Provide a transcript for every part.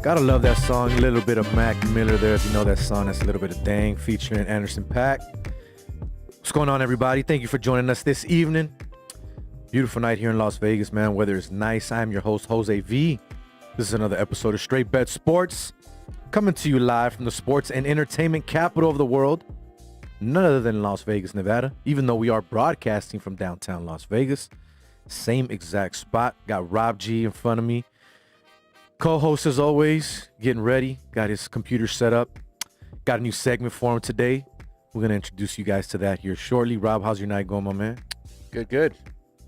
Gotta love that song. A little bit of Mac Miller there. If you know that song, that's a little bit of Dang featuring Anderson .Paak. What's going on, everybody? Thank you for joining us this evening. Beautiful night here in Las Vegas, man. Weather is nice. I'm your host, Jose V. This is another episode of Straight Bet Sports, coming to you live from the sports and entertainment capital of the world, none other than Las Vegas, Nevada. Even though we are broadcasting from downtown Las Vegas, same exact spot. Got Rob G in front of me. Co-host as always, getting ready. Got his computer set up. Got a new segment for him today. We're going to introduce you guys to that here shortly. Rob, how's your night going, my man? Good.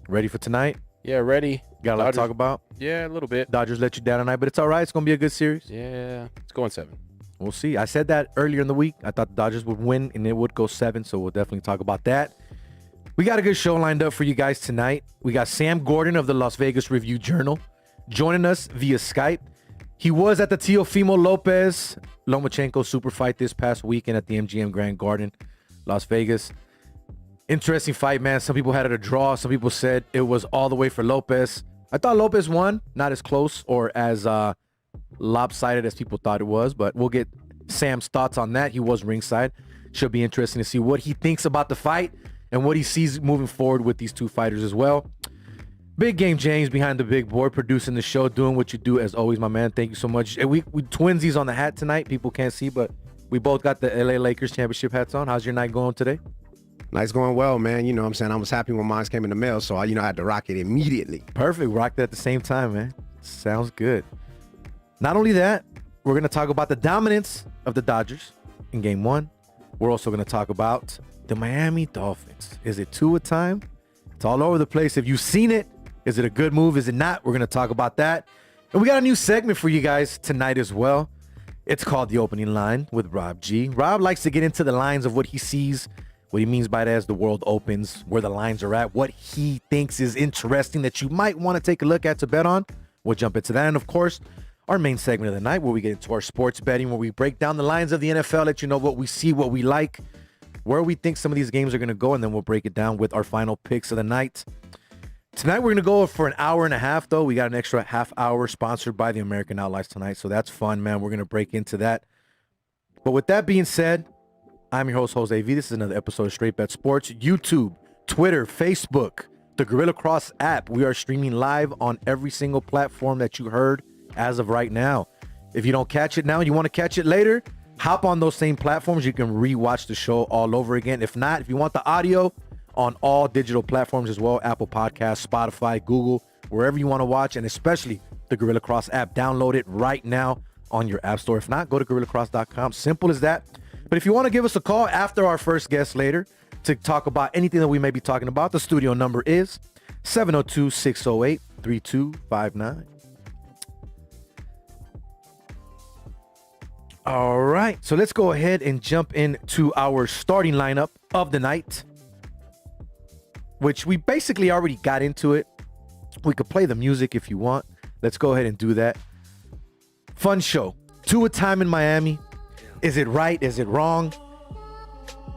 Ready for tonight? Yeah, ready. Got a lot to talk about? Yeah, a little bit. Dodgers let you down tonight, but it's all right. It's going to be a good series. Yeah, it's going 7. We'll see. I said that earlier in the week. I thought the Dodgers would win, and it would go 7, so we'll definitely talk about that. We got a good show lined up for you guys tonight. We got Sam Gordon of the Las Vegas Review-Journal joining us via Skype. He was at the Teofimo Lopez Lomachenko super fight this past weekend at the MGM Grand Garden, Las Vegas. Interesting fight, man. Some people had it a draw. Some people said it was all the way for Lopez. I thought Lopez won. Not as close or as lopsided as people thought it was, but we'll get Sam's thoughts on that. He was ringside. Should be interesting to see what he thinks about the fight and what he sees moving forward with these two fighters as well. Big Game James behind the big board, producing the show, doing what you do as always, my man. Thank you so much. And we twinsies on the hat tonight. People can't see, but we both got the LA Lakers championship hats on. How's your night going today? Night's going well, man. You know what I'm saying? I was happy when mine came in the mail, so I had to rock it immediately. Perfect. Rocked it at the same time, man. Sounds good. Not only that, we're going to talk about the dominance of the Dodgers in Game 1. We're also going to talk about the Miami Dolphins. Is it 2 a time? It's all over the place. If you've seen it, is it a good move? Is it not? We're going to talk about that. And we got a new segment for you guys tonight as well. It's called The Opening Line with Rob G. Rob likes to get into the lines of what he sees, what he means by that as the world opens, where the lines are at, what he thinks is interesting that you might want to take a look at to bet on. We'll jump into that. And, of course, our main segment of the night where we get into our sports betting, where we break down the lines of the NFL, let you know what we see, what we like, where we think some of these games are going to go, and then we'll break it down with our final picks of the night. Tonight, we're going to go for an hour and a half, though. We got an extra half hour sponsored by the American Outlaws tonight, so that's fun, man. We're going to break into that. But with that being said, I'm your host, Jose V. This is another episode of Straight Bet Sports. YouTube, Twitter, Facebook, the Gorilla Cross app. We are streaming live on every single platform that you heard as of right now. If you don't catch it now and you want to catch it later, hop on those same platforms. You can rewatch the show all over again. If not, if you want the audio, on all digital platforms as well, Apple Podcasts, Spotify, Google, wherever you want to watch, and especially the Gorilla Cross app. Download it right now on your app store. If not, go to gorillacross.com. Simple as that. But if you want to give us a call after our first guest later to talk about anything that we may be talking about, the studio number is 702-608-3259. All right, so let's go ahead and jump into our starting lineup of the night, which we basically already got into it. We could play the music if you want. Let's go ahead and do that. Fun show. 2 a time in Miami. Is it right? Is it wrong?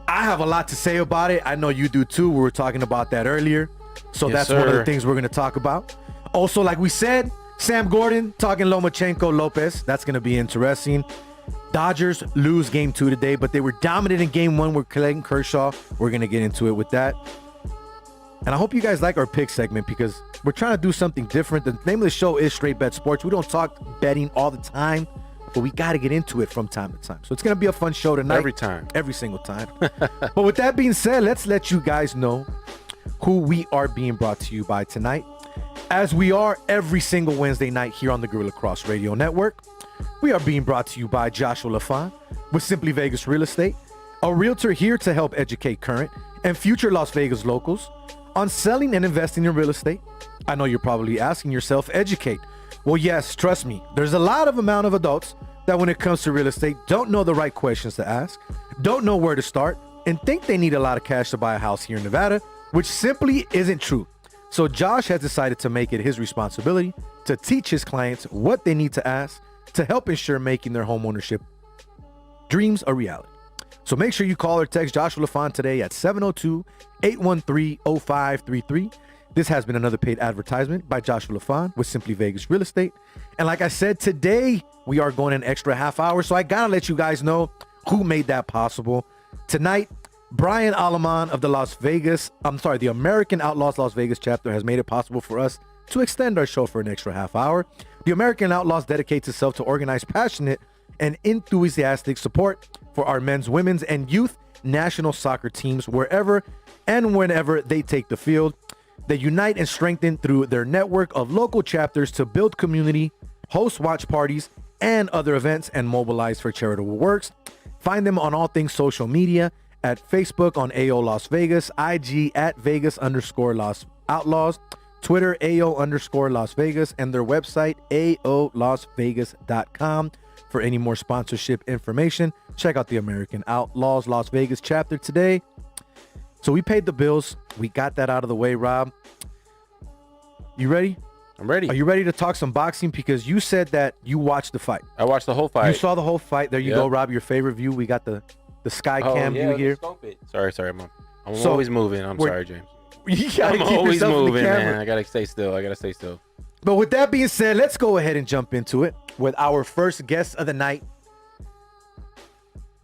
I have a lot to say about it. I know you do too. We were talking about that earlier. So Yes, that's sir. one of the things we're going to talk about. Also, like we said, Sam Gordon talking Lomachenko Lopez. That's going to be interesting. Dodgers lose Game 2 today, but they were dominant in Game 1 with Clayton Kershaw. We're going to get into it with that. And I hope you guys like our pick segment because we're trying to do something different. The name of the show is Straight Bet Sports. We don't talk betting all the time, but we got to get into it from time to time. So it's going to be a fun show tonight. Every time. Every single time. But with that being said, let's let you guys know who we are being brought to you by tonight. As we are every single Wednesday night here on the Guerrilla Cross Radio Network, we are being brought to you by Joshua LaFon with Simply Vegas Real Estate, a realtor here to help educate current and future Las Vegas locals on selling and investing in real estate. I know you're probably asking yourself, educate. Well, yes, trust me, there's a lot of amount of adults that when it comes to real estate, don't know the right questions to ask, don't know where to start, and think they need a lot of cash to buy a house here in Nevada, which simply isn't true. So Josh has decided to make it his responsibility to teach his clients what they need to ask to help ensure making their home ownership dreams a reality. So make sure you call or text Joshua LaFon today at 702-813-0533. This has been another paid advertisement by Joshua LaFon with Simply Vegas Real Estate. And like I said, today we are going an extra half hour. So I gotta let you guys know who made that possible. Tonight, Brian Aleman of the the American Outlaws Las Vegas chapter has made it possible for us to extend our show for an extra half hour. The American Outlaws dedicates itself to organize passionate and enthusiastic support for our men's, women's, and youth national soccer teams wherever and whenever they take the field. They unite and strengthen through their network of local chapters to build community, host watch parties and other events, and mobilize for charitable works. Find them on all things social media at Facebook on AO Las Vegas, IG at Vegas_Los Outlaws, Twitter AO_Las Vegas, and their website AOLasVegas.com. For any more sponsorship information, check out the American Outlaws Las Vegas chapter today. So we paid the bills. We got that out of the way, Rob. You ready? I'm ready. Are you ready to talk some boxing? Because you said that you watched the fight. I watched the whole fight. You saw the whole fight. There you Yep. go, Rob. Your favorite view. We got the sky cam view here. Sorry, I'm So, always moving. I'm sorry, James. You gotta I'm keep always yourself in the moving, camera. man. I gotta stay still. But with that being said, let's go ahead and jump into it with our first guest of the night.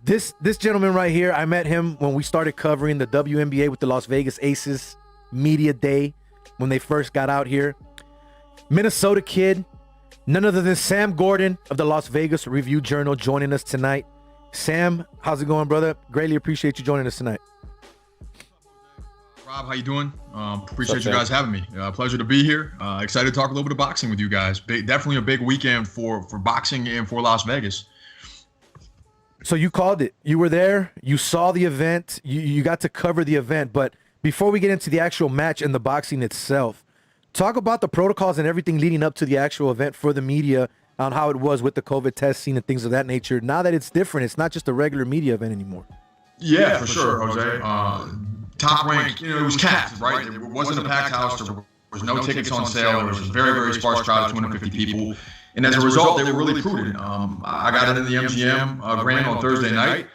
This gentleman right here, I met him when we started covering the WNBA with the Las Vegas Aces Media Day when they first got out here. Minnesota kid, none other than Sam Gordon of the Las Vegas Review-Journal joining us tonight. Sam, how's it going, brother? Greatly appreciate you joining us tonight. Rob, how you doing? Appreciate you guys having me. Pleasure to be here. Excited to talk a little bit of boxing with you guys. Definitely a big weekend for boxing and for Las Vegas. So you called it. You were there. You saw the event. You got to cover the event. But before we get into the actual match and the boxing itself, talk about the protocols and everything leading up to the actual event for the media on how it was with the COVID testing and things of that nature. Now that it's different, it's not just a regular media event anymore. Yeah, for sure, Jose. Top rank, it was capped, right? It wasn't a packed house. There was no tickets on sale. There was a very, very sparse crowd of 250 people. And as a result, they were really prudent. I got into the MGM Grand on Thursday night.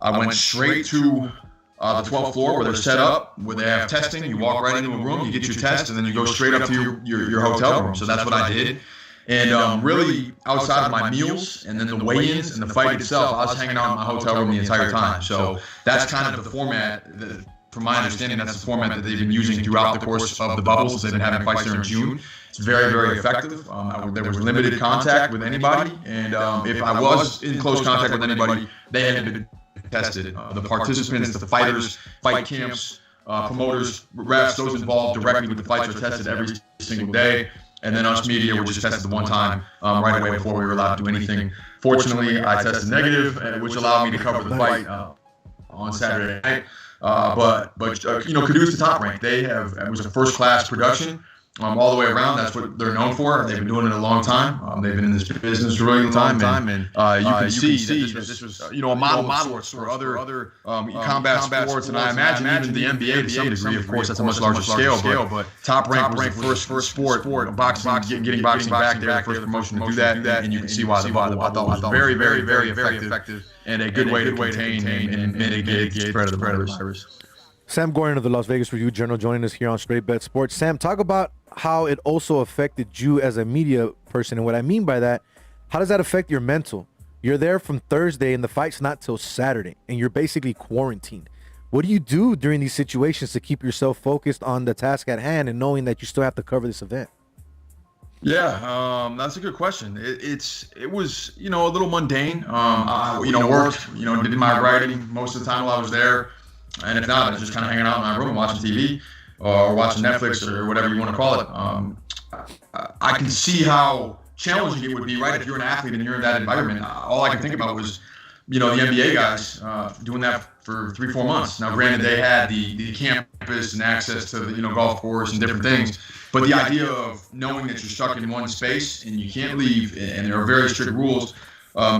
I went straight to the 12th floor where they're set up, where they have testing. You walk right into a room, you get your test, and then you go straight up to your hotel room. So that's what I did. And really, outside of my meals and then the weigh-ins and the fight itself, I was hanging out in my hotel room the entire time. So that's kind of the format. From my understanding, that's the format that they've been using throughout the course of the bubble since they've been having fights there in June. It's very, very effective. There was limited contact with anybody, and if I was in close contact with anybody, they had been tested. The participants, the fighters, fight camps, promoters, refs, those involved directly with the fights are tested every single day. And then us media were just tested the one time right away before we were allowed to do anything. Fortunately, I tested negative, which allowed me to cover the fight on Saturday night. But kudos to Top Rank. It was a first-class production all the way around. That's what they're known for. They've been doing it a long time. They've been in this business a really long time, and you can see that this was a model for other combat sports, and I imagine even the NBA to some degree. Of course, that's a much larger scale, but Top Rank was the first sport, boxing, getting boxing back there, the first promotion to do that, and you can see why the bubble I thought was very, very, very effective and a good way to contain and mitigate the spread of the virus. Sam Gordon of the Las Vegas Review-Journal joining us here on Straight Bet Sports. Sam, talk about how it also affected you as a media person. And what I mean by that, how does that affect your mental? You're there from Thursday and the fight's not till Saturday and you're basically quarantined. What do you do during these situations to keep yourself focused on the task at hand and knowing that you still have to cover this event? Yeah, that's a good question. It was a little mundane. I worked, did my writing most of the time while I was there, and if not, I was just kind of hanging out in my room watching TV or watching Netflix or whatever you want to call it. I can see how challenging it would be, right? If you're an athlete and you're in that environment, all I can think about was, the NBA guys doing that for 3-4 months. Now, granted, they had the campus and access to the golf course and different things, but the idea of knowing that you're stuck in one space and you can't leave, and there are very strict rules,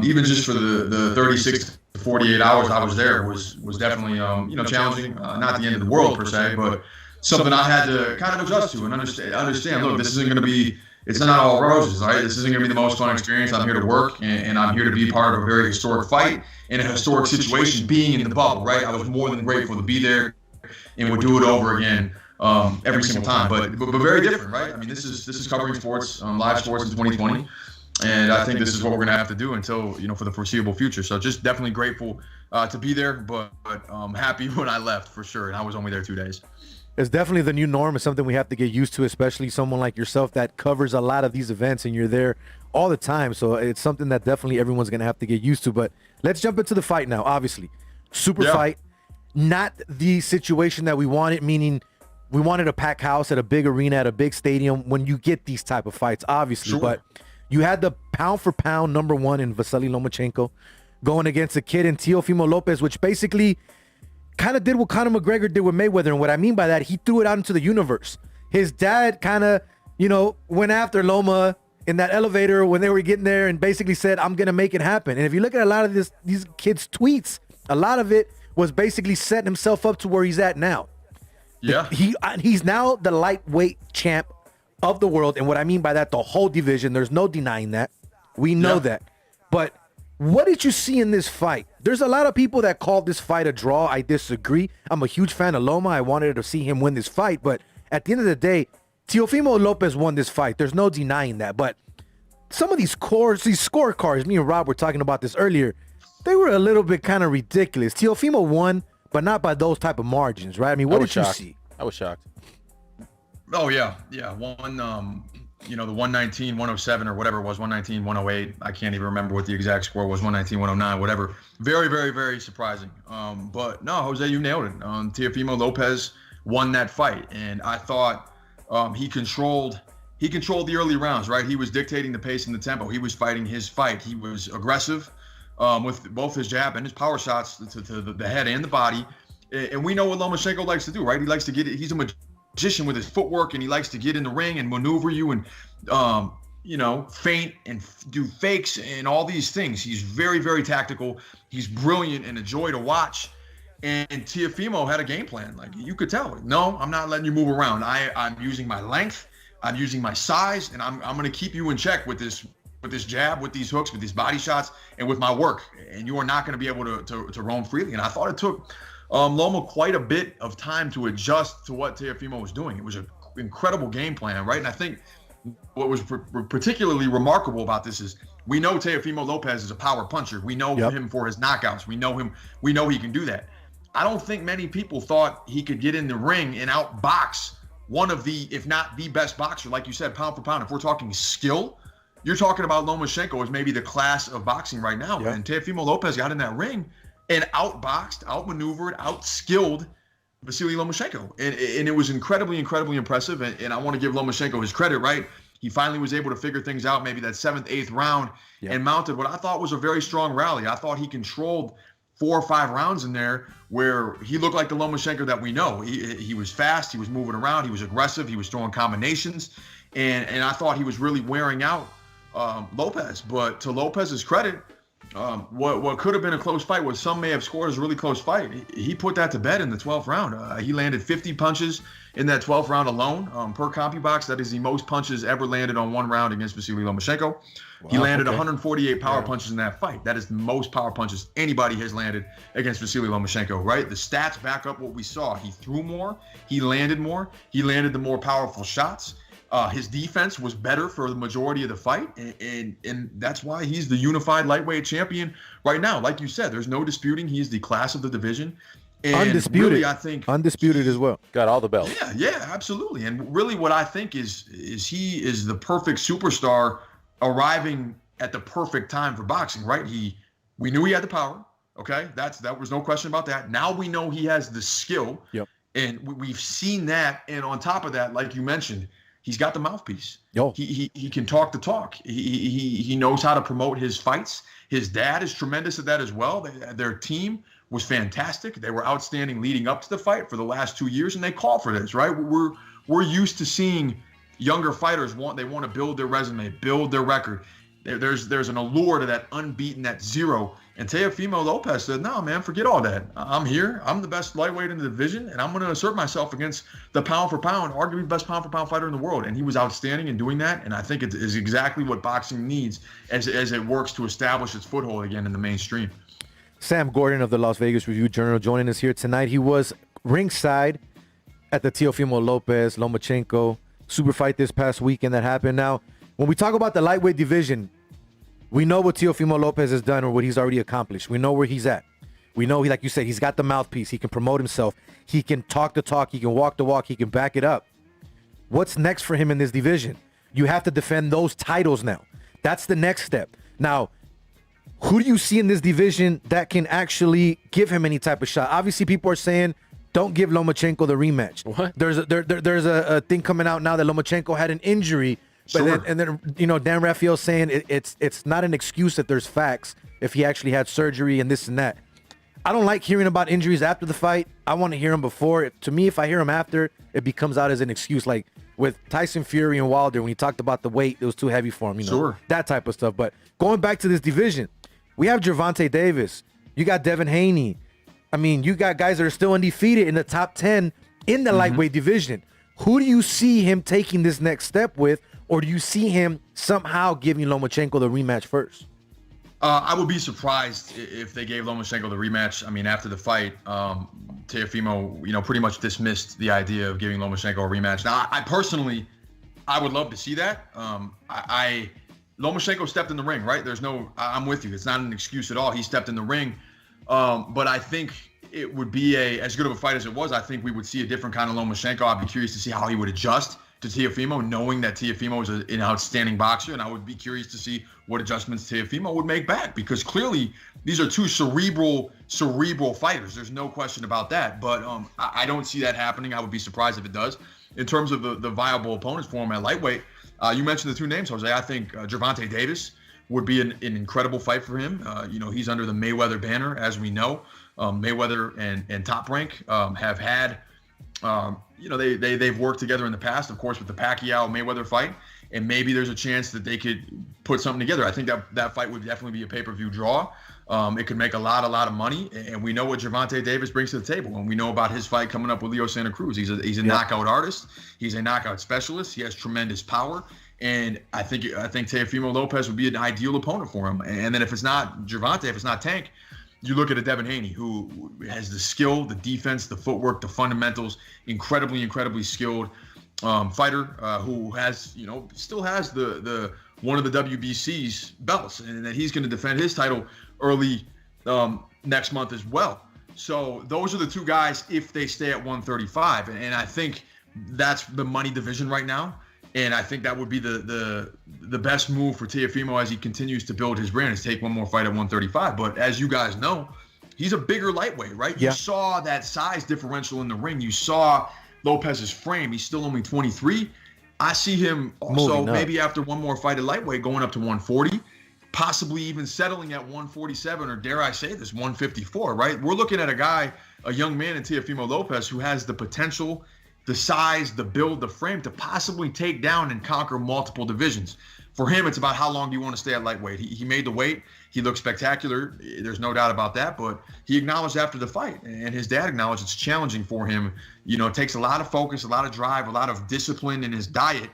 even just for the 36 to 48 hours I was there was definitely challenging. Not the end of the world per se, but something I had to kind of adjust to and understand. Look, this isn't going to be. It's not all roses, right? This isn't going to be the most fun experience. I'm here to work, and I'm here to be part of a very historic fight in a historic situation, being in the bubble, right? I was more than grateful to be there and would do it over again every single time. But very different, right? I mean, this is covering sports, live sports in 2020, and I think this is what we're going to have to do until, for the foreseeable future. So just definitely grateful to be there, but happy when I left for sure, and I was only there 2 days. It's definitely the new norm. It's something we have to get used to, especially someone like yourself that covers a lot of these events and you're there all the time. So it's something that definitely everyone's going to have to get used to. But let's jump into the fight now. Obviously, super fight, not the situation that we wanted, meaning we wanted a packed house at a big arena, at a big stadium when you get these type of fights, obviously. Sure. But you had the pound for pound number one in Vasily Lomachenko going against a kid in Teofimo Lopez, which basically kind of did what Conor McGregor did with Mayweather. And what I mean by that, he threw it out into the universe. His dad kind of, went after Loma in that elevator when they were getting there and basically said, I'm going to make it happen. And if you look at a lot of these kids' tweets, a lot of it was basically setting himself up to where he's at now. Yeah. He's now the lightweight champ of the world. And what I mean by that, the whole division, there's no denying that. We know that. But what did you see in this fight? There's a lot of people that called this fight a draw. I disagree. I'm a huge fan of Loma. I wanted to see him win this fight. But at the end of the day, Teofimo Lopez won this fight. There's no denying that. But some of these scorecards, me and Rob were talking about this earlier, they were a little bit kind of ridiculous. Teofimo won, but not by those type of margins, right? I mean, what did you see? I was shocked. Oh, yeah. One, the 119, 107 or whatever it was, 119, 108. I can't even remember what the exact score was, 119, 109, whatever. Very, very, very surprising. But no, Jose, you nailed it. Teofimo Lopez won that fight. And I thought he controlled the early rounds, right? He was dictating the pace and the tempo. He was fighting his fight. He was aggressive with both his jab and his power shots to the head and the body. And we know what Lomachenko likes to do, right? He likes to get it. He's a magician with his footwork, and he likes to get in the ring and maneuver you and, feint and do fakes and all these things. He's very, very tactical. He's brilliant and a joy to watch. And Teofimo had a game plan. Like, you could tell. No, I'm not letting you move around. I'm using my length. I'm using my size, and I'm going to keep you in check with this jab, with these hooks, with these body shots, and with my work. And you are not going to be able to roam freely. And I thought it took Loma quite a bit of time to adjust to what Teofimo was doing. It was an incredible game plan, right? And I think what was particularly remarkable about this is we know Teofimo Lopez is a power puncher. We know him for his knockouts. We know him. We know he can do that. I don't think many people thought he could get in the ring and outbox one of the, if not the best boxer, like you said, pound for pound. If we're talking skill, you're talking about Lomachenko as maybe the class of boxing right now. Yeah. And Teofimo Lopez got in that ring and outboxed, outmaneuvered, outskilled Vasily Lomachenko. And it was incredibly, incredibly impressive. And I want to give Lomachenko his credit, right? He finally was able to figure things out, maybe that 7th, 8th round, and mounted what I thought was a very strong rally. I thought he controlled 4 or 5 rounds in there where he looked like the Lomachenko that we know. He was fast, he was moving around, he was aggressive, he was throwing combinations, and I thought he was really wearing out Lopez. But to Lopez's credit, what could have been a close fight, what some may have scored as a really close fight, he put that to bed in the 12th round. He landed 50 punches in that 12th round alone. Per CompuBox, that is the most punches ever landed on one round against Vasily Lomachenko. Wow, he landed 148 power punches in that fight. That is the most power punches anybody has landed against Vasily Lomachenko, right? The stats back up what we saw. He threw more, he landed more, he landed the more powerful shots. His defense was better for the majority of the fight, and that's why he's the unified lightweight champion right now. Like you said, there's no disputing he's the class of the division. And Undisputed. really, I think Undisputed as well. Got all the belts. Yeah, absolutely. And really, what I think is he is the perfect superstar, arriving at the perfect time for boxing. Right? We knew he had the power. Okay, that was no question about that. Now we know he has the skill. Yep. And we've seen that. And on top of that, like you mentioned, he's got the mouthpiece. Yo. He can talk the talk. He knows how to promote his fights. His dad is tremendous at that as well. Their team was fantastic. They were outstanding leading up to the fight for the last 2 years, and they call for this, right? We're used to seeing younger fighters want to build their resume, build their record. There's an allure to that unbeaten, that zero. And Teofimo Lopez said, no, man, forget all that. I'm here. I'm the best lightweight in the division, and I'm going to assert myself against the pound for pound, arguably best pound for pound fighter in the world. And he was outstanding in doing that. And I think it is exactly what boxing needs as it works to establish its foothold again in the mainstream. Sam Gordon of the Las Vegas Review-Journal joining us here tonight. He was ringside at the Teofimo Lopez Lomachenko super fight this past weekend that happened. Now, when we talk about the lightweight division, we know what Teofimo Lopez has done or what he's already accomplished. We know where he's at. We know, like you said, he's got the mouthpiece. He can promote himself. He can talk the talk. He can walk the walk. He can back it up. What's next for him in this division? You have to defend those titles now. That's the next step. Now, who do you see in this division that can actually give him any type of shot? Obviously, people are saying, don't give Lomachenko the rematch. What? There's a thing coming out now that Lomachenko had an injury. But Sure. then Dan Rafael saying it's not an excuse that there's facts if he actually had surgery and this and that. I don't like hearing about injuries after the fight. I want to hear them before. To me, if I hear them after, it becomes out as an excuse. Like with Tyson Fury and Wilder, when he talked about the weight, it was too heavy for him. Sure. That type of stuff. But going back to this division, we have Gervonta Davis. You got Devin Haney. I mean, you got guys that are still undefeated in the top 10 in the lightweight division. Who do you see him taking this next step with? Or do you see him somehow giving Lomachenko the rematch first? I would be surprised if they gave Lomachenko the rematch. I mean, after the fight, Teofimo, pretty much dismissed the idea of giving Lomachenko a rematch. Now, I personally would love to see that. Lomachenko stepped in the ring, right? I'm with you. It's not an excuse at all. He stepped in the ring. But I think it would be as good of a fight as it was. I think we would see a different kind of Lomachenko. I'd be curious to see how he would adjust to Teofimo, knowing that Teofimo is an outstanding boxer, and I would be curious to see what adjustments Teofimo would make back, because clearly these are two cerebral fighters. There's no question about that, but I don't see that happening. I would be surprised if it does. In terms of the viable opponents for him at lightweight, you mentioned the two names, Jose. I think Gervonta Davis would be an incredible fight for him. He's under the Mayweather banner, as we know. Mayweather and Top Rank have had they've worked together in the past, of course, with the Pacquiao-Mayweather fight, and maybe there's a chance that they could put something together. I think that fight would definitely be a pay-per-view draw. It could make a lot of money, and we know what Gervonta Davis brings to the table, and we know about his fight coming up with Leo Santa Cruz. He's a knockout artist. He's a knockout specialist. He has tremendous power, and I think Teofimo Lopez would be an ideal opponent for him. And then if it's not Gervonta, if it's not Tank, you look at a Devin Haney who has the skill, the defense, the footwork, the fundamentals, incredibly skilled fighter who has, still has the one of the WBC's belts, and that he's going to defend his title early next month as well. So those are the two guys if they stay at 135, and I think that's the money division right now. And I think that would be the best move for Teofimo as he continues to build his brand, is take one more fight at 135. But as you guys know, he's a bigger lightweight, right? Yeah. You saw that size differential in the ring. You saw Lopez's frame. He's still only 23. I see him also maybe after one more fight at lightweight going up to 140, possibly even settling at 147, or dare I say this, 154, right? We're looking at a young man in Teofimo Lopez who has the potential, the size, the build, the frame to possibly take down and conquer multiple divisions. For him, it's about how long do you want to stay at lightweight. He made the weight. He looked spectacular. There's no doubt about that. But he acknowledged after the fight, and his dad acknowledged it's challenging for him. It takes a lot of focus, a lot of drive, a lot of discipline in his diet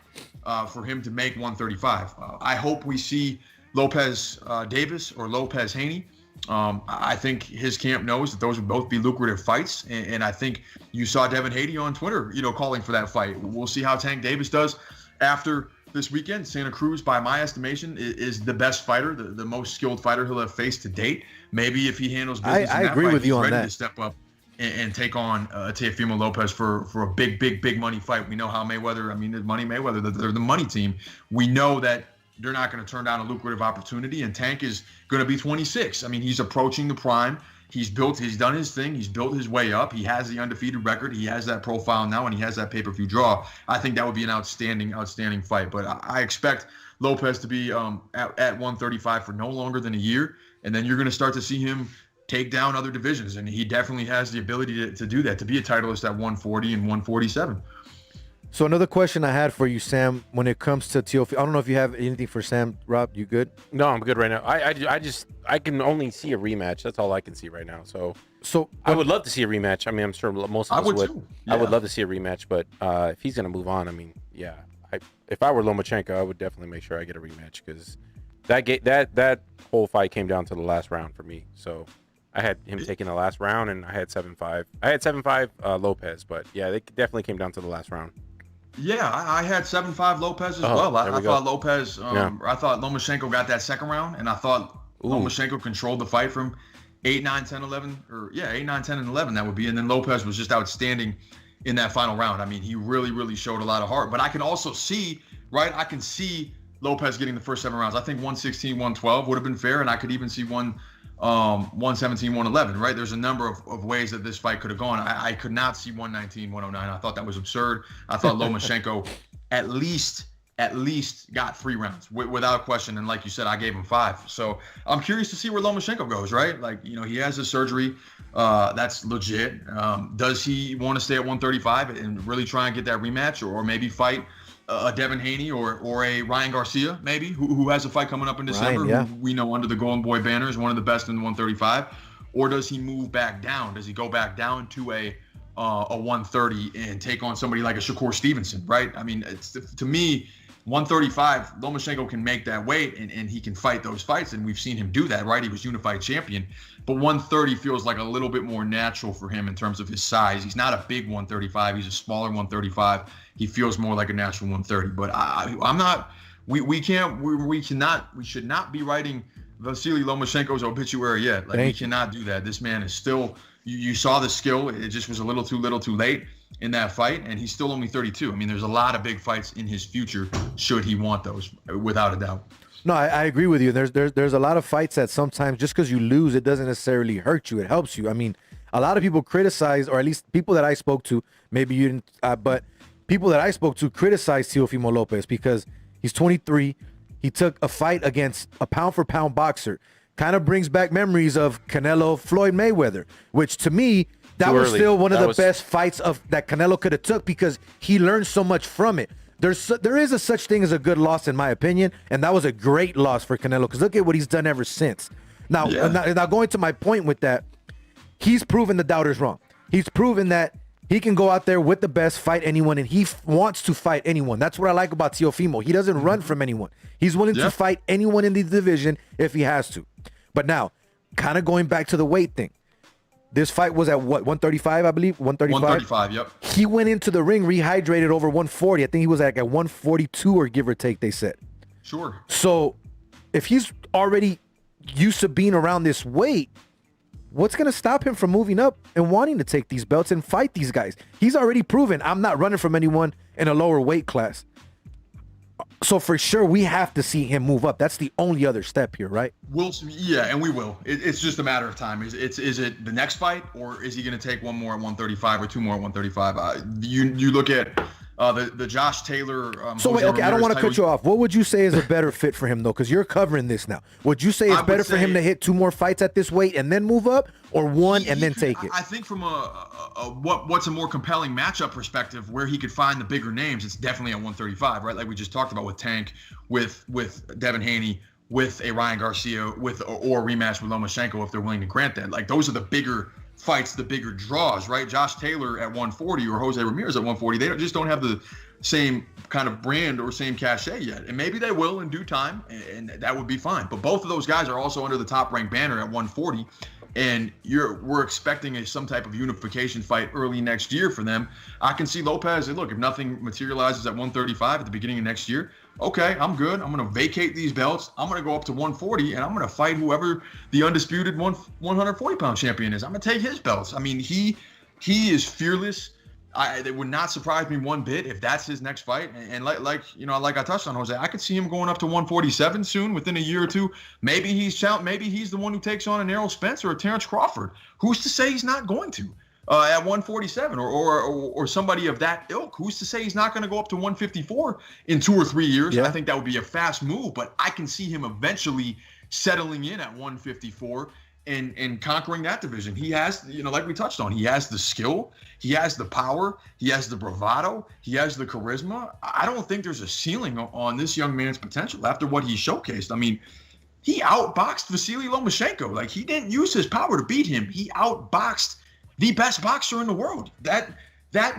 for him to make 135. I hope we see Lopez Davis or Lopez Haney. I think his camp knows that those would both be lucrative fights, and I think you saw Devin Haney on Twitter, calling for that fight. We'll see how Tank Davis does after this weekend. Santa Cruz, by my estimation, is the best fighter, the most skilled fighter he'll have faced to date. Maybe if he handles business, I agree with you on ready that. to step up. and take on Teofimo Lopez for a big money fight. We know how Mayweather. I mean, Money Mayweather. They're the money team. We know that they're not going to turn down a lucrative opportunity. And Tank is going to be 26. I mean, he's approaching the prime. He's done his thing. He's built his way up. He has the undefeated record. He has that profile now, and he has that pay-per-view draw. I think that would be an outstanding fight. But I expect Lopez to be at 135 for no longer than a year, and then you're going to start to see him take down other divisions, and he definitely has the ability to do that, to be a titleist at 140 and 147. So another question I had for you, Sam, when it comes to Teofimo, I don't know if you have anything for Sam. Rob, you good? No, I'm good right now. I can only see a rematch. That's all I can see right now. So I would love to see a rematch. I mean, I'm sure most of us would. Too. Yeah. I would love to see a rematch, but if he's gonna move on, I mean, yeah. If I were Lomachenko, I would definitely make sure I get a rematch, because that whole fight came down to the last round for me. So I had him taking the last round, and I had 7-5. I had 7-5 Lopez, but yeah, they definitely came down to the last round. Yeah, I had 7-5 Lopez as well. I thought Lopez, I thought Lomachenko got that second round, and I thought Lomachenko controlled the fight from 8, 9, 10, 11, 8, 9, 10, and 11, that would be. And then Lopez was just outstanding in that final round. I mean, he really showed a lot of heart. But I can also see, I can see Lopez getting the first 7 rounds. I think 116, 112 would have been fair, and I could even see 117, 111, right? There's a number of ways that this fight could have gone. I could not see 119, 109. I thought that was absurd. I thought Lomachenko at least got 3 rounds without question. And like you said, I gave him 5. So I'm curious to see where Lomachenko goes, right? Like, he has a surgery. That's legit. Does he want to stay at 135 and really try and get that rematch, or maybe fight a Devin Haney or a Ryan Garcia, maybe, who has a fight coming up in December, who we know under the Golden Boy banner is one of the best in 135? Or does he move back down? Does he go back down to a 130 and take on somebody like a Shakur Stevenson, right? I mean, to me, 135, Lomachenko can make that weight, and he can fight those fights, and we've seen him do that, right? He was unified champion, but 130 feels like a little bit more natural for him in terms of his size. He's not a big 135. He's a smaller 135. He feels more like a natural 130. But I'm not. We should not be writing Vasily Lomachenko's obituary yet. Like, we cannot do that. This man is still. You saw the skill. It just was a little too late in that fight, and he's still only 32. I mean, there's a lot of big fights in his future should he want those, without a doubt. No, I agree with you. There's a lot of fights that sometimes just because you lose, it doesn't necessarily hurt you. It helps you. I mean, a lot of people criticize, or at least people that I spoke to, maybe you didn't, but people that I spoke to criticize Teofimo Lopez because he's 23. He took a fight against a pound-for-pound boxer. Kind of brings back memories of Canelo Floyd Mayweather, which to me, that was still one of the best fights that Canelo could have took, because he learned so much from it. There is a such thing as a good loss, in my opinion, and that was a great loss for Canelo, because look at what he's done ever since. Now, now going to my point with that, he's proven the doubters wrong. He's proven that he can go out there with the best, fight anyone, and he wants to fight anyone. That's what I like about Teofimo. He doesn't run from anyone. He's willing to fight anyone in the division if he has to. But now, kind of going back to the weight thing, this fight was at what, 135, I believe? 135? 135, yep. He went into the ring rehydrated over 140. I think he was like at 142 or give or take, they said. Sure. So if he's already used to being around this weight, what's going to stop him from moving up and wanting to take these belts and fight these guys? He's already proven, I'm not running from anyone in a lower weight class. So for sure, we have to see him move up. That's the only other step here, right? And we will. It's just a matter of time. Is it the next fight, or is he going to take one more at 135 or 2 more at 135? You look at the Josh Taylor. So wait, okay, I don't want to cut you off. What would you say is a better fit for him, though? Because you're covering this now. Would you say it's better for him to hit 2 more fights at this weight and then move up, or one and then take it? I think from what's a more compelling matchup perspective, where he could find the bigger names, it's definitely at 135, right? Like we just talked about with Tank, with Devin Haney, with a Ryan Garcia, or a rematch with Lomachenko if they're willing to grant that. Like, those are the bigger fights, the bigger draws, right? Josh Taylor at 140 or Jose Ramirez at 140, they just don't have the same kind of brand or same cachet yet. And maybe they will in due time, and that would be fine. But both of those guys are also under the Top Rank banner at 140. and we're expecting some type of unification fight early next year for them, I can see Lopez say, look, if nothing materializes at 135 at the beginning of next year, okay, I'm good. I'm going to vacate these belts. I'm going to go up to 140, and I'm going to fight whoever the undisputed 140-pound champion is. I'm going to take his belts. I mean, he is fearless. It would not surprise me one bit if that's his next fight. And like I touched on, Jose, I could see him going up to 147 soon, within a year or two. Maybe he's the one who takes on an Errol Spence or a Terrence Crawford. Who's to say he's not going to at 147 or somebody of that ilk? Who's to say he's not going to go up to 154 in 2 or 3 years? Yeah. I think that would be a fast move, but I can see him eventually settling in at 154 and conquering that division. He has, like we touched on, he has the skill, he has the power, he has the bravado, he has the charisma. I don't think there's a ceiling on this young man's potential after what he showcased. I mean, he outboxed Vasily Lomachenko. Like, he didn't use his power to beat him. He outboxed the best boxer in the world. That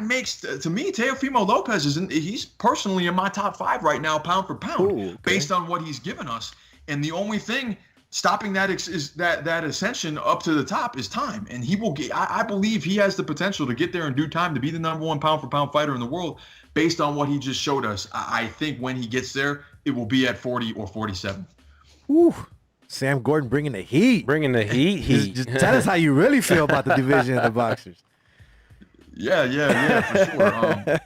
makes, to me, Teofimo Lopez he's personally in my top 5 right now, pound for pound, okay, based on what he's given us. And the only thing stopping that is that ascension up to the top is time. And he will get, I believe he has the potential to get there in due time to be the number 1 pound for pound fighter in the world based on what he just showed us. I think when he gets there, it will be at 40 or 47. Whew. Sam Gordon bringing the heat. Bringing the heat. Just tell us how you really feel about the division of the boxers. Yeah, for sure.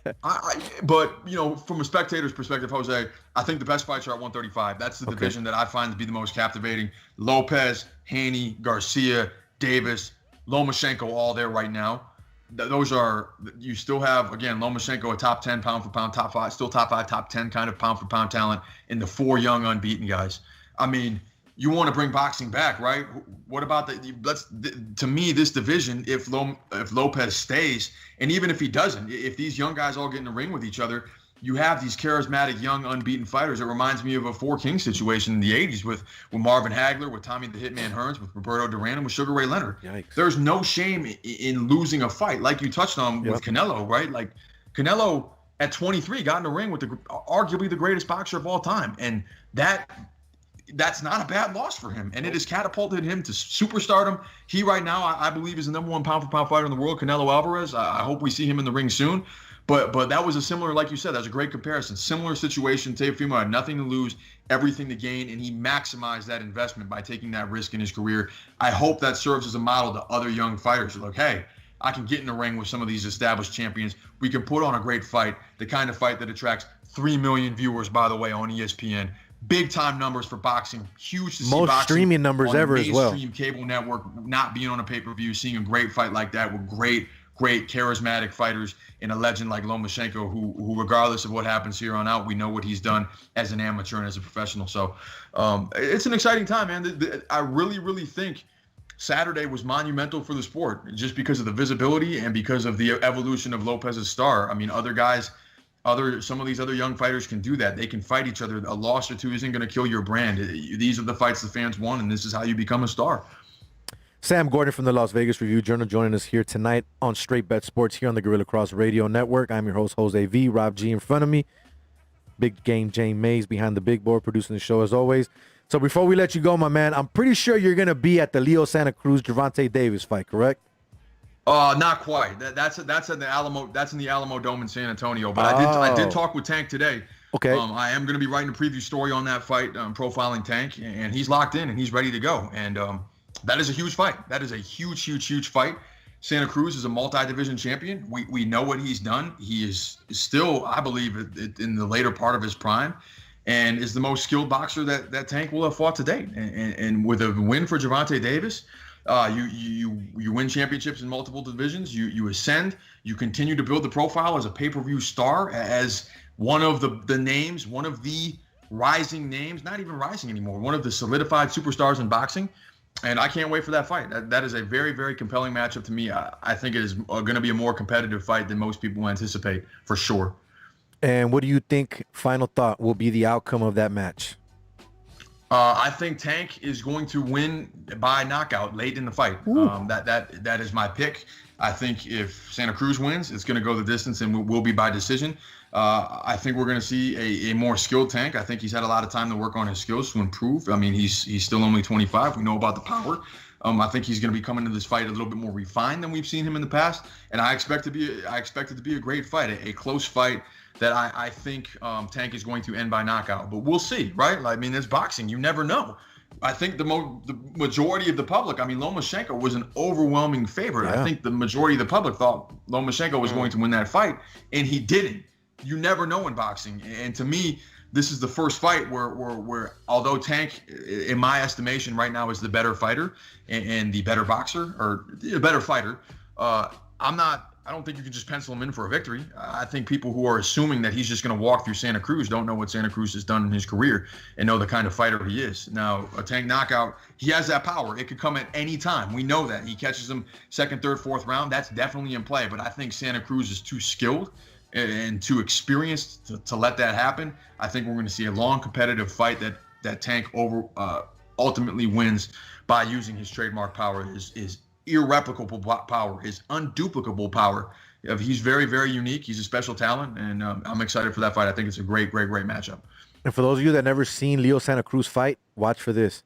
But from a spectator's perspective, Jose, I think the best fights are at 135. That's the division that I find to be the most captivating. Lopez, Haney, Garcia, Davis, Lomachenko, all there right now. Those are, you still have, again, Lomachenko, a top 10 pound for pound, top 5, still top 5, top 10 kind of pound for pound talent in the 4 young unbeaten guys. I mean, you want to bring boxing back, right? What about to me, this division, if Lopez stays, and even if he doesn't, if these young guys all get in the ring with each other, you have these charismatic, young, unbeaten fighters. It reminds me of a Four Kings situation in the 80s with Marvin Hagler, with Tommy the Hitman Hearns, with Roberto Duran, and with Sugar Ray Leonard. Yikes. There's no shame in losing a fight, like you touched on with Canelo, right? Like, Canelo at 23 got in the ring with arguably the greatest boxer of all time. And that's not a bad loss for him, and it has catapulted him to superstardom. He right now, I believe, is the number 1 pound for pound fighter in the world, Canelo Alvarez. I hope we see him in the ring soon. But that was a similar, like you said, that was a great comparison. Similar situation. Teofimo had nothing to lose, everything to gain, and he maximized that investment by taking that risk in his career. I hope that serves as a model to other young fighters. Like, hey, I can get in the ring with some of these established champions. We can put on a great fight, the kind of fight that attracts 3 million viewers, by the way, on ESPN. Big time numbers for boxing. Huge to see most boxing streaming numbers ever as well. Mainstream cable network not being on a pay-per-view, seeing a great fight like that with great charismatic fighters and a legend like Lomachenko, who regardless of what happens here on out, we know what he's done as an amateur and as a professional. So it's an exciting time, man. I really, really think Saturday was monumental for the sport just because of the visibility and because of the evolution of Lopez's star. I mean, some of these other young fighters can do that. They can fight each other. A loss or two isn't going to kill your brand. These are the fights the fans want, and this is how you become a star. Sam Gordon from the Las Vegas Review-Journal joining us here tonight on Straight Bet Sports here on the Guerrilla Cross Radio Network. I'm your host, Jose V. Rob G in front of me. Big Game Jane Mays behind the big board producing the show as always. So before we let you go, my man, I'm pretty sure you're going to be at the Leo Santa Cruz Gervonta Davis fight, correct? Not quite. That's in the Alamo. That's in the Alamo Dome in San Antonio. But I did talk with Tank today. Okay. I am going to be writing a preview story on that fight, profiling Tank, and he's locked in and he's ready to go. And that is a huge fight. That is a huge fight. Santa Cruz is a multi-division champion. We know what he's done. He is still, I believe, in the later part of his prime, and is the most skilled boxer that Tank will have fought to date. And with a win for Gervonta Davis. You win championships in multiple divisions. You ascend. You continue to build the profile as a pay-per-view star, as one of the names, one of the rising names, not even rising anymore, one of the solidified superstars in boxing. And I can't wait for that fight. That is a very, very compelling matchup to me. I think it is going to be a more competitive fight than most people anticipate, for sure. And what do you think, final thought, will be the outcome of that match? I think Tank is going to win by knockout late in the fight. That is my pick. I think if Santa Cruz wins, it's going to go the distance and will be by decision. I think we're going to see a more skilled Tank. I think he's had a lot of time to work on his skills to improve. I mean, he's still only 25. We know about the power. I think he's going to be coming to this fight a little bit more refined than we've seen him in the past, and I expect it to be a great fight, a close fight that I think Tank is going to end by knockout. But we'll see, right? I mean, it's boxing; you never know. I think the majority of the public, I mean, Lomachenko was an overwhelming favorite. Yeah. I think the majority of the public thought Lomachenko was going to win that fight, and he didn't. You never know in boxing, and to me, this is the first fight where although Tank, in my estimation, right now is the better fighter and the better boxer or the better fighter, I don't think you can just pencil him in for a victory. I think people who are assuming that he's just going to walk through Santa Cruz don't know what Santa Cruz has done in his career and know the kind of fighter he is. Now, a Tank knockout, he has that power. It could come at any time. We know that. He catches him second, third, fourth round. That's definitely in play. But I think Santa Cruz is too skilled and too experienced to let that happen. I think we're going to see a long competitive fight that Tank ultimately wins by using his trademark power, his irreplicable power, his unduplicable power. He's very, very unique. He's a special talent, and I'm excited for that fight. I think it's a great, great, great matchup. And for those of you that never seen Leo Santa Cruz fight, watch for this.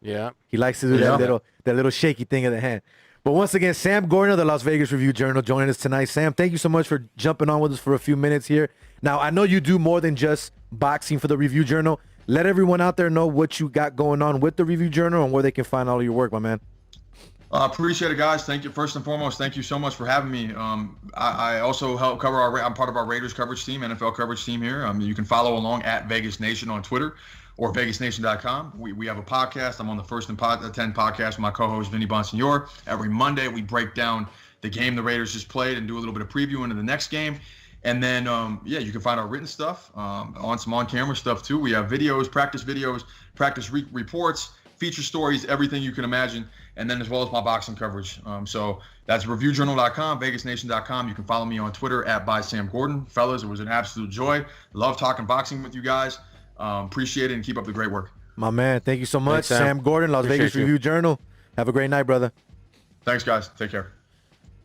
Yeah. He likes to do that little shaky thing of the hand. But once again, Sam Gordon of the Las Vegas Review-Journal joining us tonight. Sam, thank you so much for jumping on with us for a few minutes here. Now, I know you do more than just boxing for the Review-Journal. Let everyone out there know what you got going on with the Review-Journal and where they can find all of your work, my man. Appreciate it, guys. Thank you. First and foremost, thank you so much for having me. I also help cover I'm part of our Raiders coverage team, NFL coverage team here. You can follow along at Vegas Nation on Twitter or VegasNation.com. We have a podcast. I'm on the First and 10 podcast with my co-host Vinny Bonsignor. Every Monday, we break down the game the Raiders just played and do a little bit of preview into the next game. And then, you can find our written stuff, on some on-camera stuff too. We have videos, practice reports, feature stories, everything you can imagine, and then as well as my boxing coverage. So that's reviewjournal.com, vegasnation.com. You can follow me on Twitter at @BySamGordon. Fellas, it was an absolute joy. Love talking boxing with you guys. Appreciate it, and keep up the great work. My man, thank you so much. Thanks, Sam. Sam Gordon, Las Vegas Review-Journal. Have a great night, brother. Thanks, guys. Take care.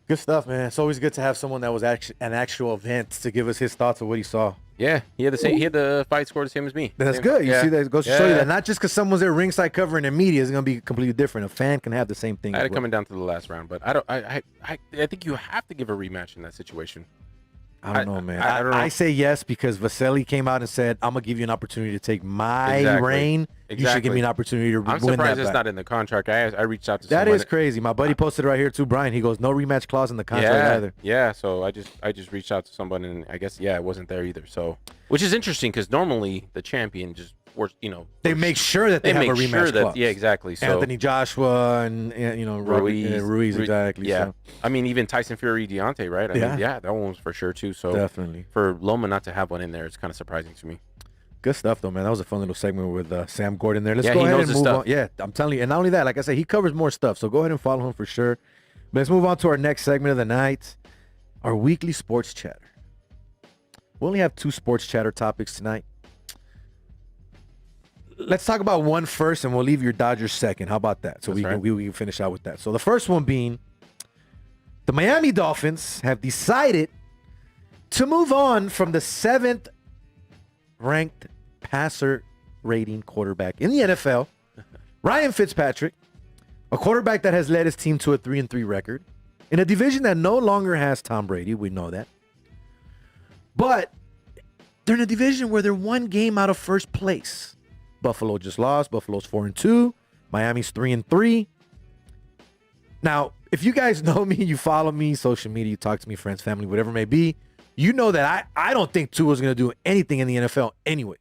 Good stuff, man. It's always good to have someone that was an actual event to give us his thoughts of what he saw. Yeah, he had the fight score the same as me. That's Same. good. You Yeah. see that? It goes to show you that not just because someone's there ringside covering their media is going to be completely different. A fan can have the same thing. I had as it well. coming down to the last round, but I think you have to give a rematch in that situation. I don't know, man. I don't know. I say yes because Vasily came out and said, I'm going to give you an opportunity to take my reign. You should give me an opportunity to I'm win surprised that it's back. not in the contract. I reached out to That someone. is crazy. My buddy posted it right here too, Brian. He goes, no rematch clause in the contract either. Yeah, so I just reached out to someone, and I guess it wasn't there either. So, which is interesting because normally the champion just works, They make sure that they have a make rematch sure that clause. exactly. So Anthony Joshua and Ruiz exactly. Yeah, So, I mean even Tyson Fury, Deontay, right? I mean, that one was for sure too. So definitely. for Loma not to have one in there, it's kind of surprising to me. Good stuff, though, man. That was a fun little segment with Sam Gordon there. Let's Yeah, go he ahead knows and his move stuff. on. Yeah, I'm telling you. And not only that, like I said, he covers more stuff. So go ahead and follow him for sure. But let's move on to our next segment of the night, our weekly sports chatter. We only have 2 sports chatter topics tonight. Let's talk about one first, and we'll leave your Dodgers second. How about that? So we can finish out with that. So the first one being the Miami Dolphins have decided to move on from the 7th ranked passer rating quarterback in the NFL, Ryan Fitzpatrick, a quarterback that has led his team to a 3-3 record in a division that no longer has Tom Brady. We know that. But they're in a division where they're 1 game out of first place. Buffalo just lost. Buffalo's 4-2. Miami's 3-3. Now, if you guys know me, you follow me, social media, you talk to me, friends, family, whatever it may be, you know that I don't think Tua's going to do anything in the NFL anyways.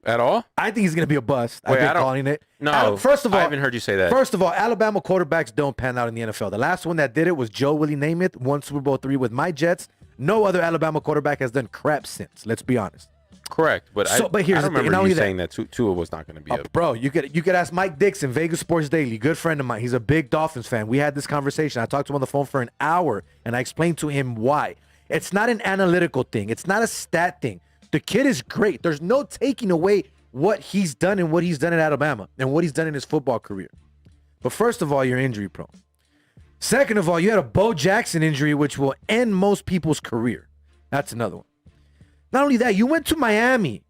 At all? I think he's going to be a bust. Wait, I've been calling it. No, first of all, I haven't heard you say that. First of all, Alabama quarterbacks don't pan out in the NFL. The last one that did it was Joe Willie Namath, won Super Bowl III with my Jets. No other Alabama quarterback has done crap since. Let's be honest. Correct, but But here's I the thing. remember Not only you that- saying that Tua was not going to be a Bro, you could ask Mike Dixon, Vegas Sports Daily, good friend of mine. He's a big Dolphins fan. We had this conversation. I talked to him on the phone for an hour, and I explained to him why. It's not an analytical thing. It's not a stat thing. The kid is great. There's no taking away what he's done and what he's done at Alabama and what he's done in his football career. But first of all, you're injury prone. Second of all, you had a Bo Jackson injury, which will end most people's career. That's another one. Not only that, you went to Miami,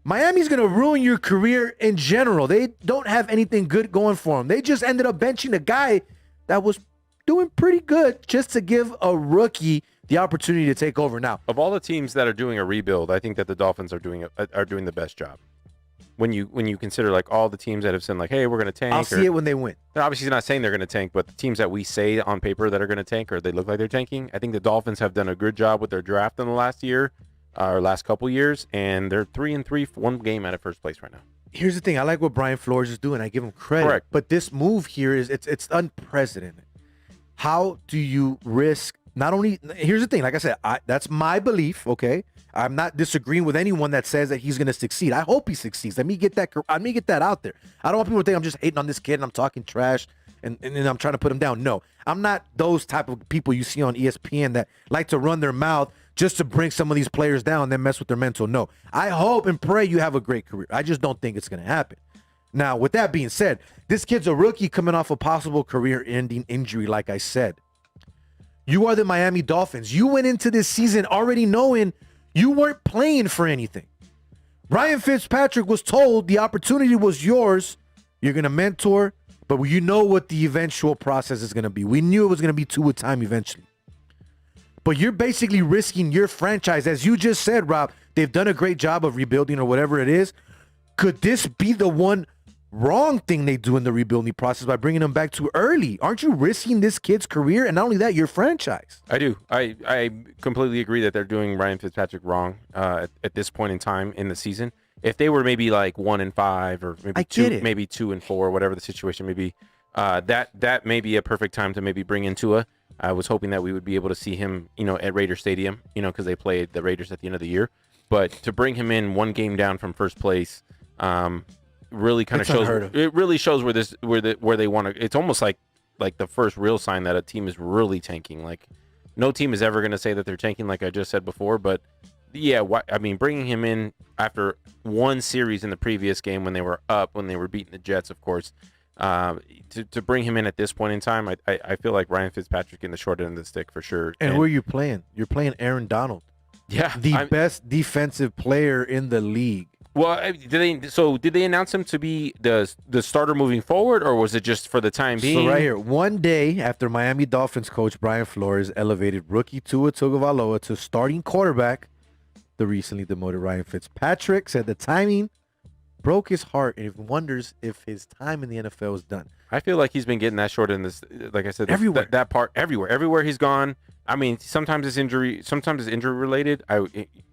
Miami's going to ruin your career in general. They don't have anything good going for them. They just ended up benching a guy that was doing pretty good just to give a rookie the opportunity to take over. Now, Of all the teams that are doing a rebuild, I think that the Dolphins are doing the best job. When you consider like all the teams that have said like, hey, we're going to tank. I'll see it when they win. They're obviously not saying they're going to tank, but the teams that we say on paper that are going to tank or they look like they're tanking, I think the Dolphins have done a good job with their draft in the last year or last couple years, and they're 3-3, one game out of first place right now. Here's the thing. I like what Brian Flores is doing. I give him credit. Correct. But this move here it's unprecedented. How do you risk not only – here's the thing. Like I said, that's my belief, okay? I'm not disagreeing with anyone that says that he's going to succeed. I hope he succeeds. Let me get that out there. I don't want people to think I'm just hating on this kid and I'm talking trash and I'm trying to put him down. No, I'm not those type of people you see on ESPN that like to run their mouth just to bring some of these players down and then mess with their mental. No, I hope and pray you have a great career. I just don't think it's going to happen. Now, with that being said, this kid's a rookie coming off a possible career-ending injury, like I said. You are the Miami Dolphins. You went into this season already knowing you weren't playing for anything. Ryan Fitzpatrick was told the opportunity was yours. You're going to mentor, but you know what the eventual process is going to be. We knew it was going to be Tua time eventually. But you're basically risking your franchise. As you just said, Rob, they've done a great job of rebuilding or whatever it is. Could this be the one wrong thing they do in the rebuilding process by bringing him back too early? Aren't you risking this kid's career and not only that, your franchise? I do. I completely agree that they're doing Ryan Fitzpatrick wrong at this point in time in the season. If they were maybe like 1-5 or maybe 2-4, whatever the situation may be, that may be a perfect time to maybe bring in Tua. I was hoping that we would be able to see him, at Raider Stadium, because they played the Raiders at the end of the year. But to bring him in one game down from first place, really kind of shows. It really shows where they want to. It's almost like the first real sign that a team is really tanking. Like no team is ever going to say that they're tanking, like I just said before. But yeah, bringing him in after one series in the previous game when they were up, when they were beating the Jets, of course. To bring him in at this point in time, I feel like Ryan Fitzpatrick in the short end of the stick for sure. And who are you playing? You're playing Aaron Donald. Yeah, the best defensive player in the league. Well, did they announce him to be the starter moving forward, or was it just for the time being? So right here, one day after Miami Dolphins coach Brian Flores elevated rookie Tua Tagovailoa to starting quarterback, the recently demoted Ryan Fitzpatrick said the timing broke his heart and wonders if his time in the NFL is done. I feel like he's been getting that short in this, like I said, everywhere. That part everywhere he's gone. I mean, sometimes it's injury related.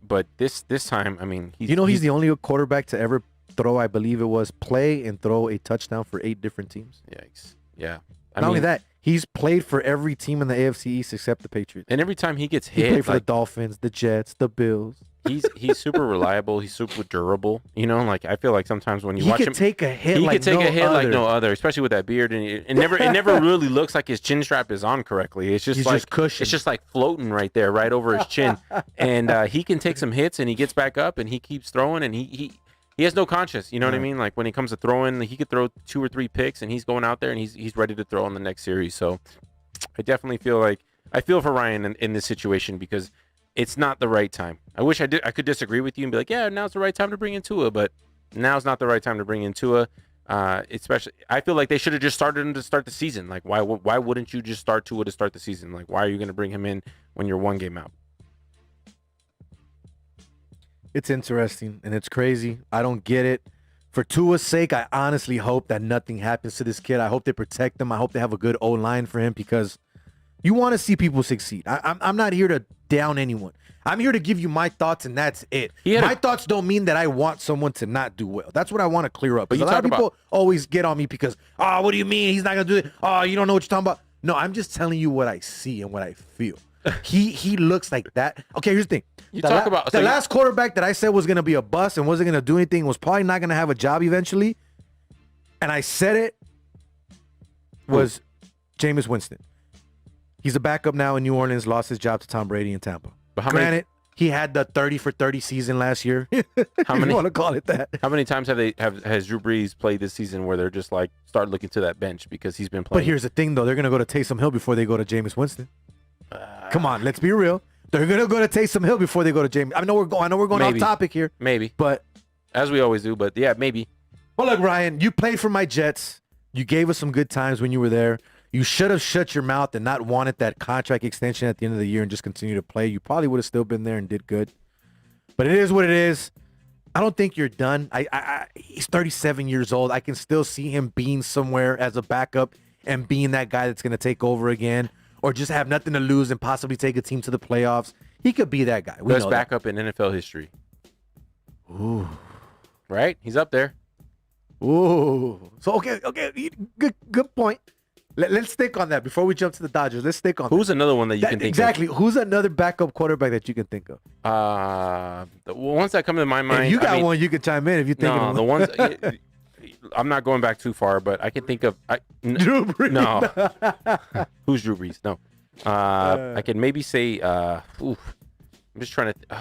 But this time, he's the only quarterback to ever throw, I believe it was, play and throw a touchdown for 8 different teams. Yikes! Yeah. Not only that, he's played for every team in the AFC East except the Patriots. And every time he gets hit, he played for the Dolphins, the Jets, the Bills. He's super reliable. He's super durable. I feel like sometimes when you watch him, he could take a hit like no other, especially with that beard, and it never really looks like his chin strap is on correctly. It's just cushion. It's just like floating right there, right over his chin, and he can take some hits and he gets back up and he keeps throwing and he has no conscience. You know what I mean? Like when it comes to throwing, he could throw 2 or 3 picks and he's going out there and he's ready to throw in the next series. So I definitely feel for Ryan in this situation because it's not the right time. I wish I could disagree with you and be like, yeah, now's the right time to bring in Tua, but now's not the right time to bring in Tua. Especially, I feel like they should have just started him to start the season. Like, why wouldn't you just start Tua to start the season? Like, why are you going to bring him in when you're one game out? It's interesting and it's crazy. I don't get it. For Tua's sake, I honestly hope that nothing happens to this kid. I hope they protect him. I hope they have a good O-line for him because you want to see people succeed. I'm not here to down anyone. I'm here to give you my thoughts, and that's it. My thoughts don't mean that I want someone to not do well. That's what I want to clear up. Because a lot of people always get on me because, what do you mean? He's not going to do it. Oh, you don't know what you're talking about. No, I'm just telling you what I see and what I feel. He looks like that. Okay, here's the thing. The last quarterback that I said was going to be a bust and wasn't going to do anything, was probably not going to have a job eventually, and I said it, was Jameis Winston. He's a backup now in New Orleans, lost his job to Tom Brady in Tampa. But Granted, he had the 30 for 30 season last year. How many? You want to call it that? How many times has Drew Brees played this season where they're just like start looking to that bench because he's been playing? But here's the thing, though. They're going to go to Taysom Hill before they go to Jameis Winston. Come on, let's be real. They're going to go to Taysom Hill before they go to Jameis. I know we're going off topic here. Maybe. But as we always do. But yeah, maybe. Well, look, Ryan, you played for my Jets. You gave us some good times when you were there. You should have shut your mouth and not wanted that contract extension at the end of the year and just continue to play. You probably would have still been there and did good. But it is what it is. I don't think you're done. He's 37 years old. I can still see him being somewhere as a backup and being that guy that's going to take over again or just have nothing to lose and possibly take a team to the playoffs. He could be that guy. Best backup in NFL history. Ooh. Right? He's up there. Ooh. So, okay. Good point. Let's stick on that before we jump to the Dodgers. Let's stick on Who's another one that you can think exactly. Who's another backup quarterback that you can think of? The ones that come to my mind. If you got one, you can chime in if you think No, of the ones. I'm not going back too far, but I can think of. Drew Brees. No. Who's Drew Brees? No. I can maybe say. I'm just trying to.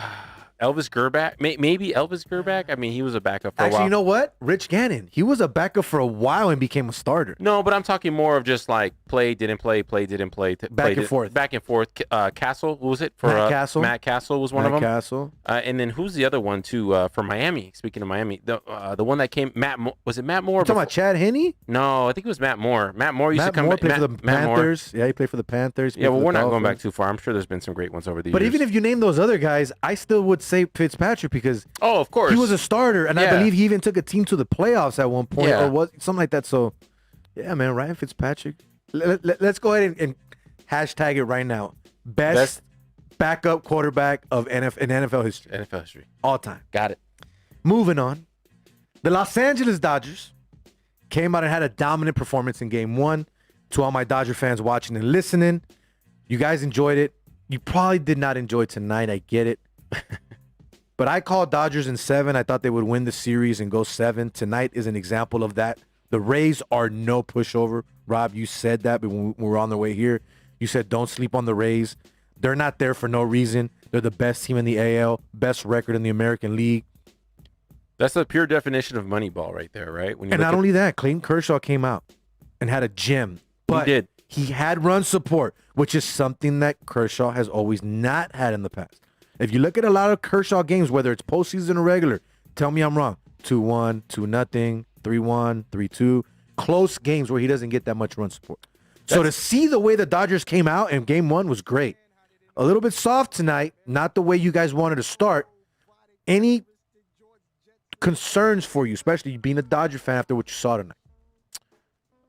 Elvis Grbac, maybe Elvis Grbac. I mean, he was a backup for a while. Actually, you know what? Rich Gannon. He was a backup for a while and became a starter. No, but I'm talking more of just like play, didn't play, didn't play. Back and forth. Back and forth. Castle, what was it? For Matt Castle. Matt Castle was one Matt of them. Castle. And then who's the other one too? For Miami. Speaking of Miami, the one that came. Was it Matt Moore? You talking about Chad Henne? No, I think it was Matt Moore. Matt Moore used to come. Play for the Panthers. Yeah, he played for the Panthers. Yeah, well, we're not going back too far. I'm sure there's been some great ones over the years. But even if you name those other guys, I still would say Fitzpatrick because of course he was a starter, and I believe he even took a team to the playoffs at one point, or was something like that. So, yeah, man, Ryan Fitzpatrick. Let's go ahead and hashtag it right now. Best backup quarterback of NFL history. NFL history. All time. Got it. Moving on. The Los Angeles Dodgers came out and had a dominant performance in Game 1. To all my Dodger fans watching and listening, you guys enjoyed it. You probably did not enjoy tonight. I get it. But I called Dodgers in 7. I thought they would win the series and go 7. Tonight is an example of that. The Rays are no pushover. Rob, you said that, but when we were on the way here, you said don't sleep on the Rays. They're not there for no reason. They're the best team in the AL, best record in the American League. That's the pure definition of Moneyball right there, right? And not only that, Clayton Kershaw came out and had a gem. But he had run support, which is something that Kershaw has always not had in the past. If you look at a lot of Kershaw games, whether it's postseason or regular, tell me I'm wrong. 2-1, 2-0, 3-1, 3-2. Close games where he doesn't get that much run support. So to see the way the Dodgers came out in Game 1 was great. A little bit soft tonight, not the way you guys wanted to start. Any concerns for you, especially being a Dodger fan after what you saw tonight?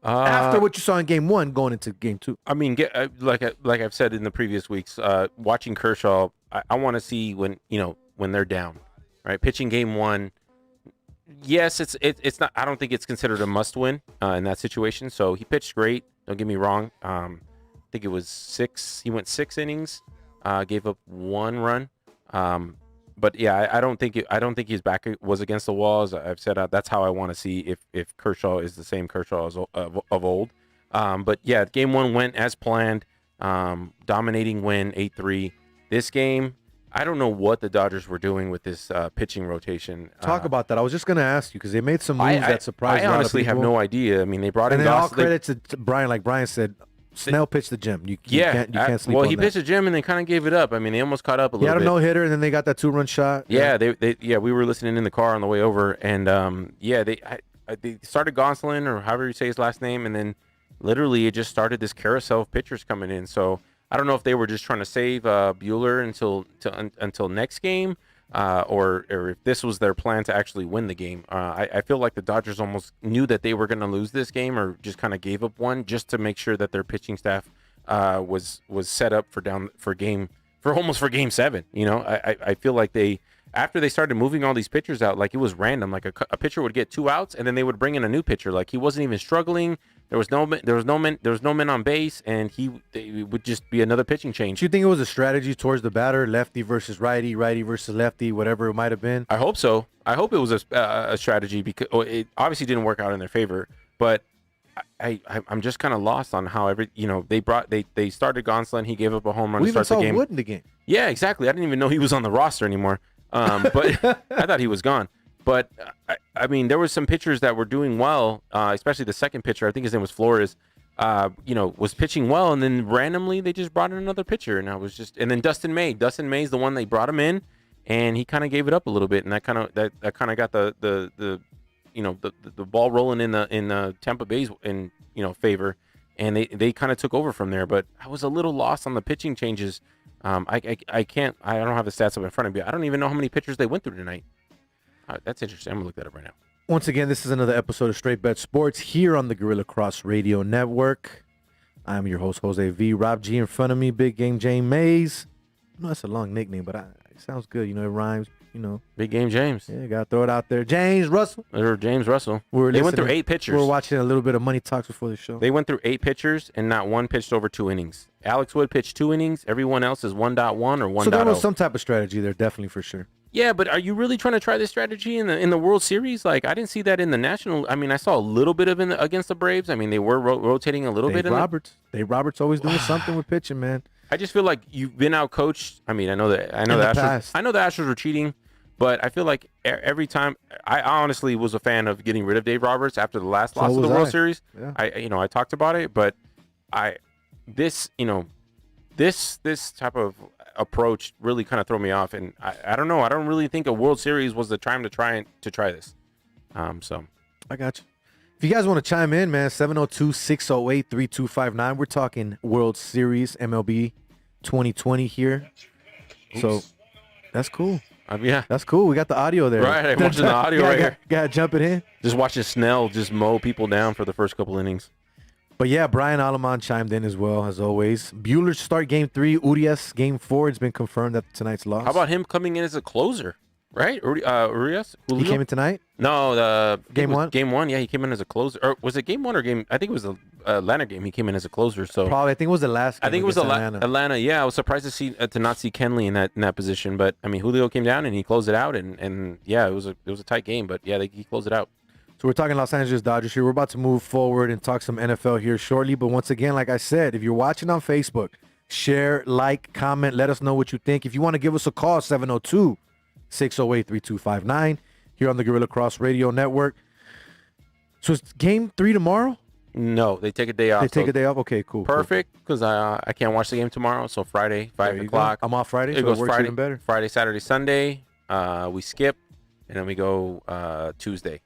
After what you saw in Game 1 going into Game 2. I mean, like I've said in the previous weeks, watching Kershaw, I want to see when they're down, right? Pitching Game 1, yes, it's not. I don't think it's considered a must-win in that situation. So he pitched great. Don't get me wrong. I think it was 6. He went 6 innings, gave up 1 run. But yeah, I don't think his back was against the wall. As I've said, that's how I want to see if Kershaw is the same Kershaw of old. But yeah, Game 1 went as planned. Dominating win, 8-3. This game, I don't know what the Dodgers were doing with this pitching rotation. Talk about that. I was just going to ask you because they made some moves that surprised me. I honestly have no idea. I mean, they brought in and all credit to Brian. Like Brian said, Snell pitched the gem. You can't sleep on that. He pitched the gem and they kind of gave it up. I mean, they almost caught up a little bit. He had a no-hitter and then they got that 2-run shot. Yeah, we were listening in the car on the way over, and they started Gonsolin, or however you say his last name, and then literally it just started this carousel of pitchers coming in. So I don't know if they were just trying to save Buehler until next game, or if this was their plan to actually win the game. I feel like the Dodgers almost knew that they were going to lose this game, or just kind of gave up one just to make sure that their pitching staff was set up for Game 7. I feel like after they started moving all these pitchers out, like it was random. Like a pitcher would get 2 outs, and then they would bring in a new pitcher. Like he wasn't even struggling. There was no men on base, and it would just be another pitching change. Do you think it was a strategy towards the batter, lefty versus righty, righty versus lefty, whatever it might have been? I hope so. I hope it was a strategy because it obviously didn't work out in their favor. But I'm just kind of lost on how they started Gonsolin. He gave up a home run to start the game. We even saw Wood in the game. Yeah, exactly. I didn't even know he was on the roster anymore. But I thought he was gone. But I mean, there were some pitchers that were doing well, especially the second pitcher. I think his name was Flores. Was pitching well, and then randomly they just brought in another pitcher, and then Dustin May. Dustin May is the one they brought him in, and he kind of gave it up a little bit, and that kind of got the ball rolling in the Tampa Bay's favor, and they kind of took over from there. But I was a little lost on the pitching changes. I don't have the stats up in front of me. I don't even know how many pitchers they went through tonight. That's interesting. I'm gonna look that up right now. Once again, this is another episode of Straight Bet Sports here on the Gorilla Cross Radio Network. I'm your host, Jose V. Rob G in front of me, Big Game James Mays. I know that's a long nickname, but it sounds good. It rhymes. Big Game James. Yeah, gotta throw it out there. James Russell. Or James Russell. They went through 8 pitchers. We were watching a little bit of Money Talks before the show. They went through 8 pitchers, and not one pitched over 2 innings. Alex Wood pitched 2 innings. Everyone else is 1.1 or 1.0. So there was some type of strategy there, definitely, for sure. Yeah, but are you really trying to try this strategy in the World Series? Like, I didn't see that in the National. I mean, I saw a little bit of against the Braves. I mean, they were rotating a little bit. Dave Roberts always doing something with pitching, man. I just feel like you've been out coached. I mean, I know the Astros were cheating, but I feel like every time I honestly was a fan of getting rid of Dave Roberts after the last loss of the World Series. Yeah. I talked about it, but this type of approach really kind of throw me off, and I don't know. I don't really think a World Series was the time to try this. So I got you. If you guys want to chime in, man, 702-608-3259. We're talking World Series MLB 2020 here. Oops. So that's cool. Yeah, that's cool. We got the audio there. Right, I'm watching the audio right here. Got jumping in. Just watching Snell just mow people down for the first couple innings. But yeah, Brian Aleman chimed in as well, as always. Bueller start game 3. Urias game 4. It's been confirmed that tonight's loss. How about him coming in as a closer? Right? Urias? He came in tonight? No, game 1? Game 1, yeah, he came in as a closer. Or was it game 1 or game? I think it was the Atlanta game. He came in as a closer. So probably, I think it was the last game. I think it was Atlanta. Yeah, I was surprised to not see Kenley in that position. But I mean, Julio came down and he closed it out, and yeah, it was a tight game. But yeah, he closed it out. So we're talking Los Angeles Dodgers here. We're about to move forward and talk some NFL here shortly. But once again, like I said, if you're watching on Facebook, share, like, comment, let us know what you think. If you want to give us a call, 702-608-3259 here on the Gorilla Cross Radio Network. So it's game 3 tomorrow? No, they take a day off. They take a day off? Okay, cool. Perfect, because I can't watch the game tomorrow. So Friday, 5 o'clock. I'm off Friday, so it works Friday, even better. Friday, Saturday, Sunday. We skip, and then we go Tuesday.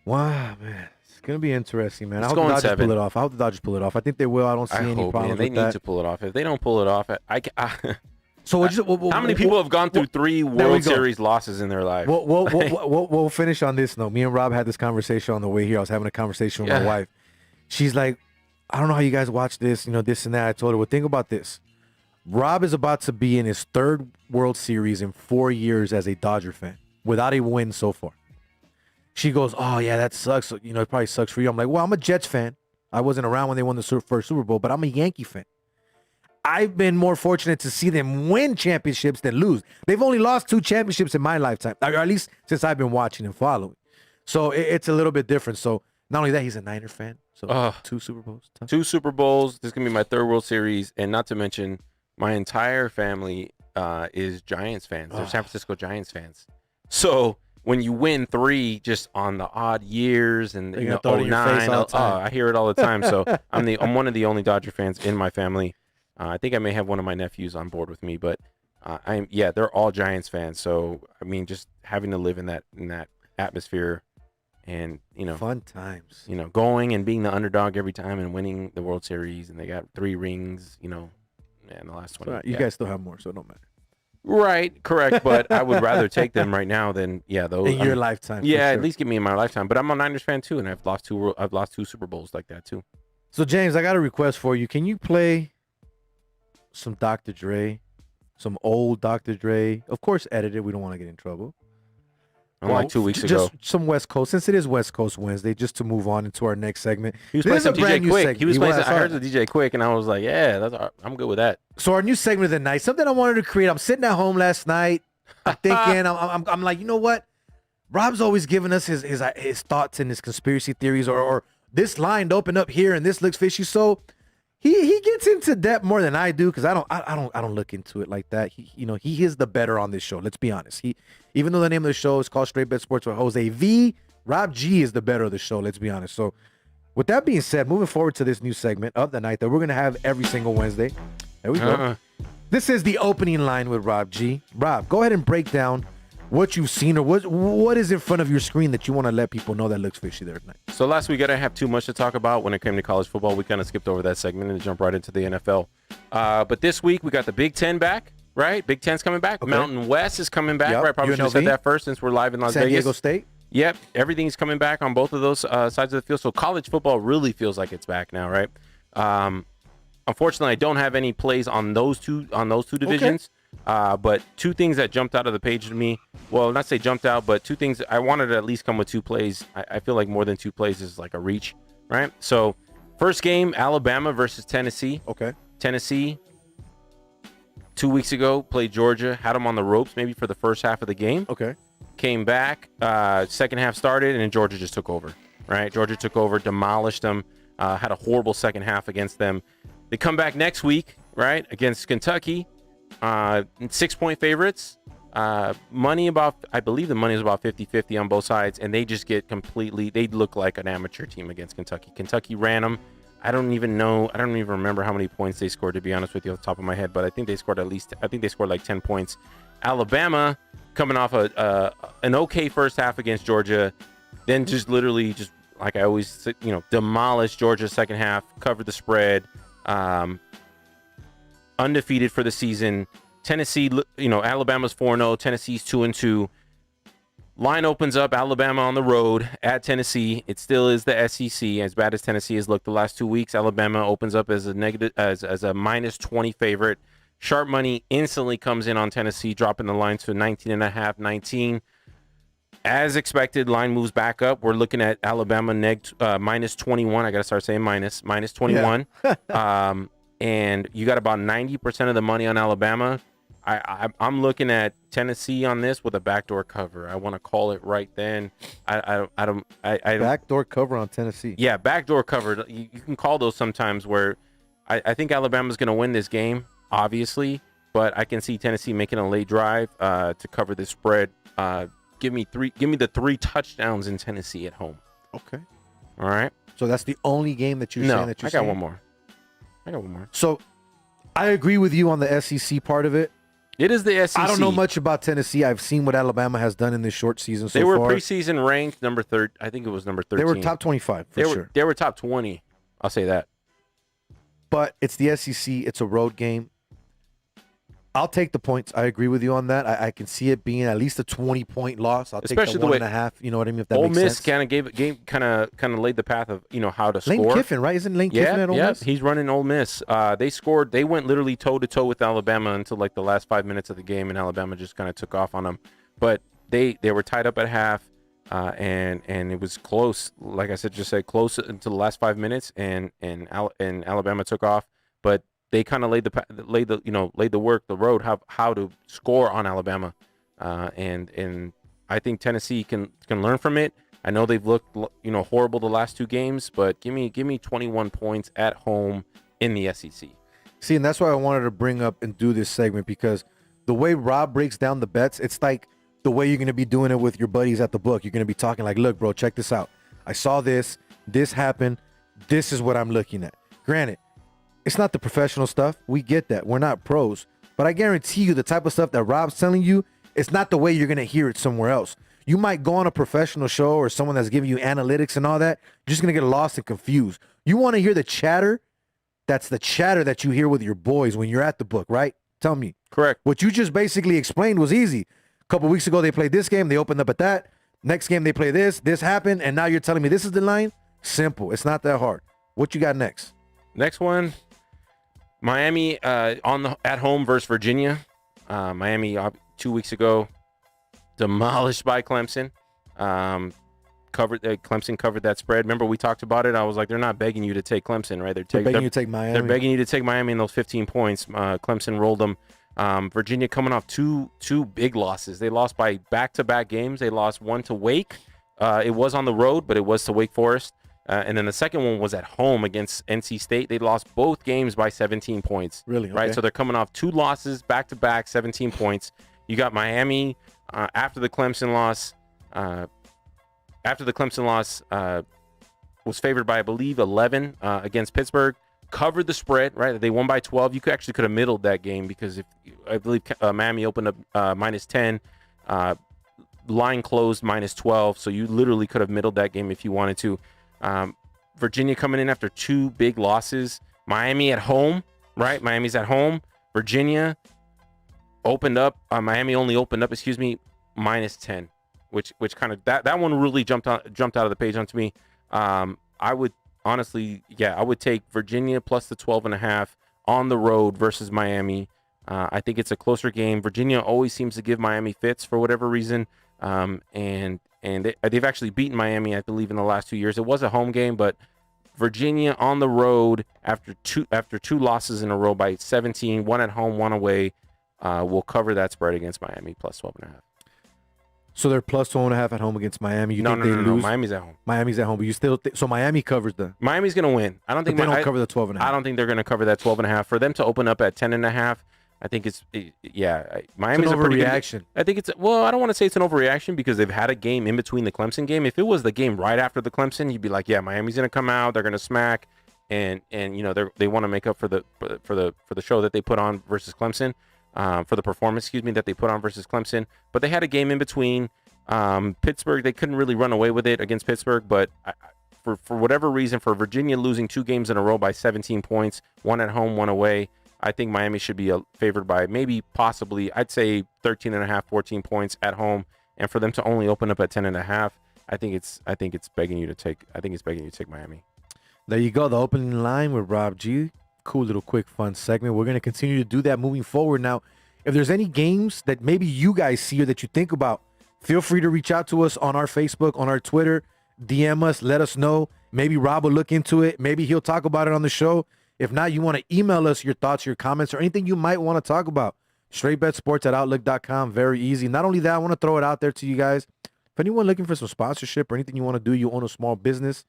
Wow, man. It's going to be interesting, man. I hope the Dodgers pull it off. I hope the Dodgers pull it off. I think they will. I don't see any problems with that. They need to pull it off. If they don't pull it off, So how many people have gone through 3 World Series losses in their life? We'll finish on this note. Me and Rob had this conversation on the way here. I was having a conversation with my wife. She's like, I don't know how you guys watch this, this and that. I told her, well, think about this. Rob is about to be in his 3rd World Series in 4 years as a Dodger fan without a win so far. She goes, oh, yeah, that sucks. It probably sucks for you. I'm like, well, I'm a Jets fan. I wasn't around when they won the first Super Bowl, but I'm a Yankee fan. I've been more fortunate to see them win championships than lose. They've only lost 2 championships in my lifetime, or at least since I've been watching and following. So it's a little bit different. So not only that, he's a Niner fan. So 2 Super Bowls. Tough. 2 Super Bowls. This is going to be my 3rd World Series. And not to mention, my entire family is Giants fans. They're San Francisco Giants fans. So when you win 3 just on the odd years and 09, I hear it all the time. So I'm one of the only Dodger fans in my family. I think I may have one of my nephews on board with me, but they're all Giants fans. So I mean, just having to live in that atmosphere, and fun times. Going and being the underdog every time and winning the World Series, and they got 3 rings. And the last one. Right. You guys still have more, so it don't matter. Right, correct. But I would rather take them right now than those in your lifetime. Yeah, at least give me in my lifetime. But I'm a Niners fan too, and I've lost 2 Super Bowls like that too. So James, I got a request for you. Can you play some Dr. Dre, some old Dr. Dre? Of course, edited. We don't want to get in trouble. Like 2 weeks ago. Just some West Coast, since it is West Coast Wednesday, just to move on into our next segment. He was playing some DJ Quick. He was playing. I heard the DJ Quick, and I was like, yeah, I'm good with that. So our new segment of the night, something I wanted to create. I'm sitting at home last night. I'm thinking, I'm like, you know what? Rob's always giving us his thoughts and his conspiracy theories, or this line opened up here and this looks fishy. So he gets into depth more than I do, because I don't look into it like that. He is the better on this show. Let's be honest. Even though the name of the show is called Straight Bet Sports with Jose V, Rob G is the better of the show. Let's be honest. So with that being said, moving forward to this new segment of the night that we're gonna have every single Wednesday. There we go. This is the opening line with Rob G. Rob, go ahead and break down what you've seen or what is in front of your screen that you want to let people know that looks fishy there tonight. So last week I didn't have too much to talk about when it came to college football. We kind of skipped over that segment and jumped right into the NFL. But this week we got the Big Ten back, right? Big Ten's coming back. Okay. Mountain West is coming back, Yep. right? Probably should have said UNLV. that first since we're live in Las San Vegas. Diego State. Yep, everything's coming back on both of those sides of the field. So college football really feels like it's back now, right? Unfortunately, I don't have any plays on those two divisions. But two things that jumped out of the page to me. Well, not say jumped out, but two things I wanted to at least come with two plays. I feel like more than two plays is like a reach, right? So, first game, Alabama versus Tennessee. Okay. Tennessee, 2 weeks ago, played Georgia, had them on the ropes maybe for the first half of the game. Okay. Came back, second half started, and then Georgia just took over, right? Georgia took over, demolished them, had a horrible second half against them. They come back next week, right, against Kentucky, 6-point favorites. Money about, I believe the money is about 50-50 on both sides, and they just get completely, they look like an amateur team against Kentucky. Kentucky ran them. I don't even remember how many points they scored, to be honest with you, off the top of my head, but I think they scored like 10 points. Alabama coming off an okay first half against Georgia, then just literally just like I always, demolished Georgia second half, covered the spread, undefeated for the season. Tennessee, Alabama's 4-0, Tennessee's 2-2. Line opens up, Alabama on the road at Tennessee. It still is the SEC. As bad as Tennessee has looked the last 2 weeks, Alabama opens up as a negative, as a -20 favorite. Sharp money instantly comes in on Tennessee, dropping the line to 19.5, 19. As expected, line moves back up. We're looking at Alabama -21. I got to start saying -21. Yeah. And you got about 90% of the money on Alabama. I'm looking at Tennessee on this with a backdoor cover. I want to call it right then. I don't. Backdoor cover on Tennessee. Yeah, backdoor cover. You can call those sometimes where I think Alabama's going to win this game, obviously, but I can see Tennessee making a late drive to cover this spread. Give me the 3 touchdowns in Tennessee at home. Okay. All right. So that's the only game that you're saying that you're I got one more. So I agree with you on the SEC part of it. It is the SEC. I don't know much about Tennessee. I've seen what Alabama has done in this short season so far. They were preseason ranked number 3rd. I think it was number 13. They were top 25 for sure. They were top 20. I'll say that. But it's the SEC. It's a road game. I'll take the points. I agree with you on that. I can see it being at least a 20-point loss. I'll Especially take the the way 1.5. You know what I mean? If that Ole makes Miss sense. kind of laid the path of how to Lane score. Kiffin, right? Isn't Lane Kiffin at Ole Miss? He's running Ole Miss. They scored. They went literally toe to toe with Alabama until like the last 5 minutes of the game, and Alabama just kind of took off on them. But they were tied up at half, and it was close. Like I said, close until the last 5 minutes, and Alabama took off. But they kind of laid the road how to score on Alabama, and I think Tennessee can learn from it. I know they've looked horrible the last 2 games, but give me 21 points at home in the SEC. See, and that's why I wanted to bring up and do this segment, because the way Rob breaks down the bets, it's like the way you're going to be doing it with your buddies at the book. You're going to be talking like, look, bro, check this out. I saw this happened. This is what I'm looking at. Granted, it's not the professional stuff. We get that. We're not pros. But I guarantee you the type of stuff that Rob's telling you, it's not the way you're going to hear it somewhere else. You might go on a professional show or someone that's giving you analytics and all that. You're just going to get lost and confused. You want to hear the chatter. That's the chatter that you hear with your boys when you're at the book, right? Tell me. Correct. What you just basically explained was easy. A couple weeks ago, they played this game. They opened up at that. Next game, they play this. This happened. And now you're telling me this is the line? Simple. It's not that hard. What you got next? Next one, Miami at home versus Virginia. Miami 2 weeks ago, demolished by Clemson. Clemson covered that spread. Remember we talked about it? I was like, they're not begging you to take Clemson, right? They're begging you to take Miami. They're begging you to take Miami in those 15 points. Clemson rolled them. Virginia coming off two big losses. They lost by back-to-back games. They lost one to Wake. It was on the road, but it was to Wake Forest. And then the second one was at home against NC State. They lost both games by 17 points. Really? Okay. Right? So they're coming off 2 losses back-to-back, 17 points. You got Miami after the Clemson loss. Was favored by, I believe, 11 against Pittsburgh. covered the spread, right? They won by 12. You could have middled that game because if I believe Miami opened up -10, line closed -12, so you literally could have middled that game if you wanted to. Virginia coming in after 2 big losses. Miami at home, right? Miami's at home. Virginia opened up. Miami only opened up, -10, which kind of that one really jumped out of the page onto me. I would honestly, I would take Virginia plus the 12.5 on the road versus Miami. I think it's a closer game. Virginia always seems to give Miami fits for whatever reason, and they've actually beaten Miami, I believe, in the last 2 years. It was a home game, but Virginia on the road after two losses in a row by 17, one at home, one away, will cover that spread against Miami plus 12.5. So they're plus 12.5 at home against Miami. You No, think they lose? Miami's at home. Miami's at home, but you still so Miami covers the. Miami's gonna win. I don't think They don't cover the 12.5. I don't think they're gonna cover that 12.5. For them to open up at 10.5, I think Miami's It's an a pretty good. overreaction. I think I don't want to say it's an overreaction because they've had a game in between the Clemson game. If it was the game right after the Clemson, you'd be like, yeah, Miami's gonna come out, they're gonna smack, and they want to make up for the show that they put on versus Clemson, for the performance, that they put on versus Clemson. But they had a game in between. Pittsburgh, they couldn't really run away with it against Pittsburgh, but for whatever reason, for Virginia losing 2 games in a row by 17 points, one at home, one away, I think Miami should be favored by possibly, I'd say 13.5, 14 points at home, and for them to only open up at 10.5, I think it's begging you to take Miami. There you go, the opening line with Rob G. Cool little quick fun segment. We're going to continue to do that moving forward. Now, if there's any games that maybe you guys see or that you think about, feel free to reach out to us on our Facebook, on our Twitter, DM us, let us know. Maybe Rob will look into it. Maybe he'll talk about it on the show. If not, you want to email us your thoughts, your comments, or anything you might want to talk about. straightbetsports@outlook.com. Very easy. Not only that, I want to throw it out there to you guys. If anyone looking for some sponsorship or anything you want to do, you own a small business,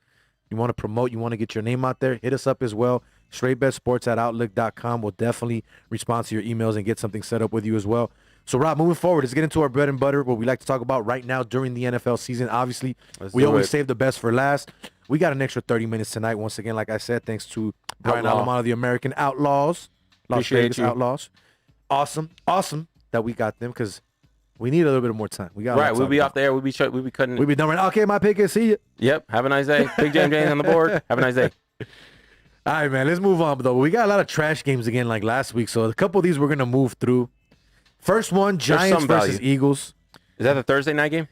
you want to promote, you want to get your name out there, hit us up as well. straightbetsports@outlook.com. We'll definitely respond to your emails and get something set up with you as well. So, Rob, moving forward, let's get into our bread and butter, what we like to talk about right now during the NFL season. Obviously, we always save the best for last. We got an extra 30 minutes tonight. Once again, like I said, thanks to Brian Alamano, the American Outlaws, Las Vegas Outlaws. Awesome that we got them because we need a little bit more time. We got right. We'll be off there. We'll be cutting. We'll be done right now. Okay, my pick is see you. Yep. Have a nice day. Big James on the board. Have a nice day. All right, man. Let's move on, though. We got a lot of trash games again like last week, so a couple of these we're going to move through. First one, Giants versus Eagles. Is that the Thursday night game?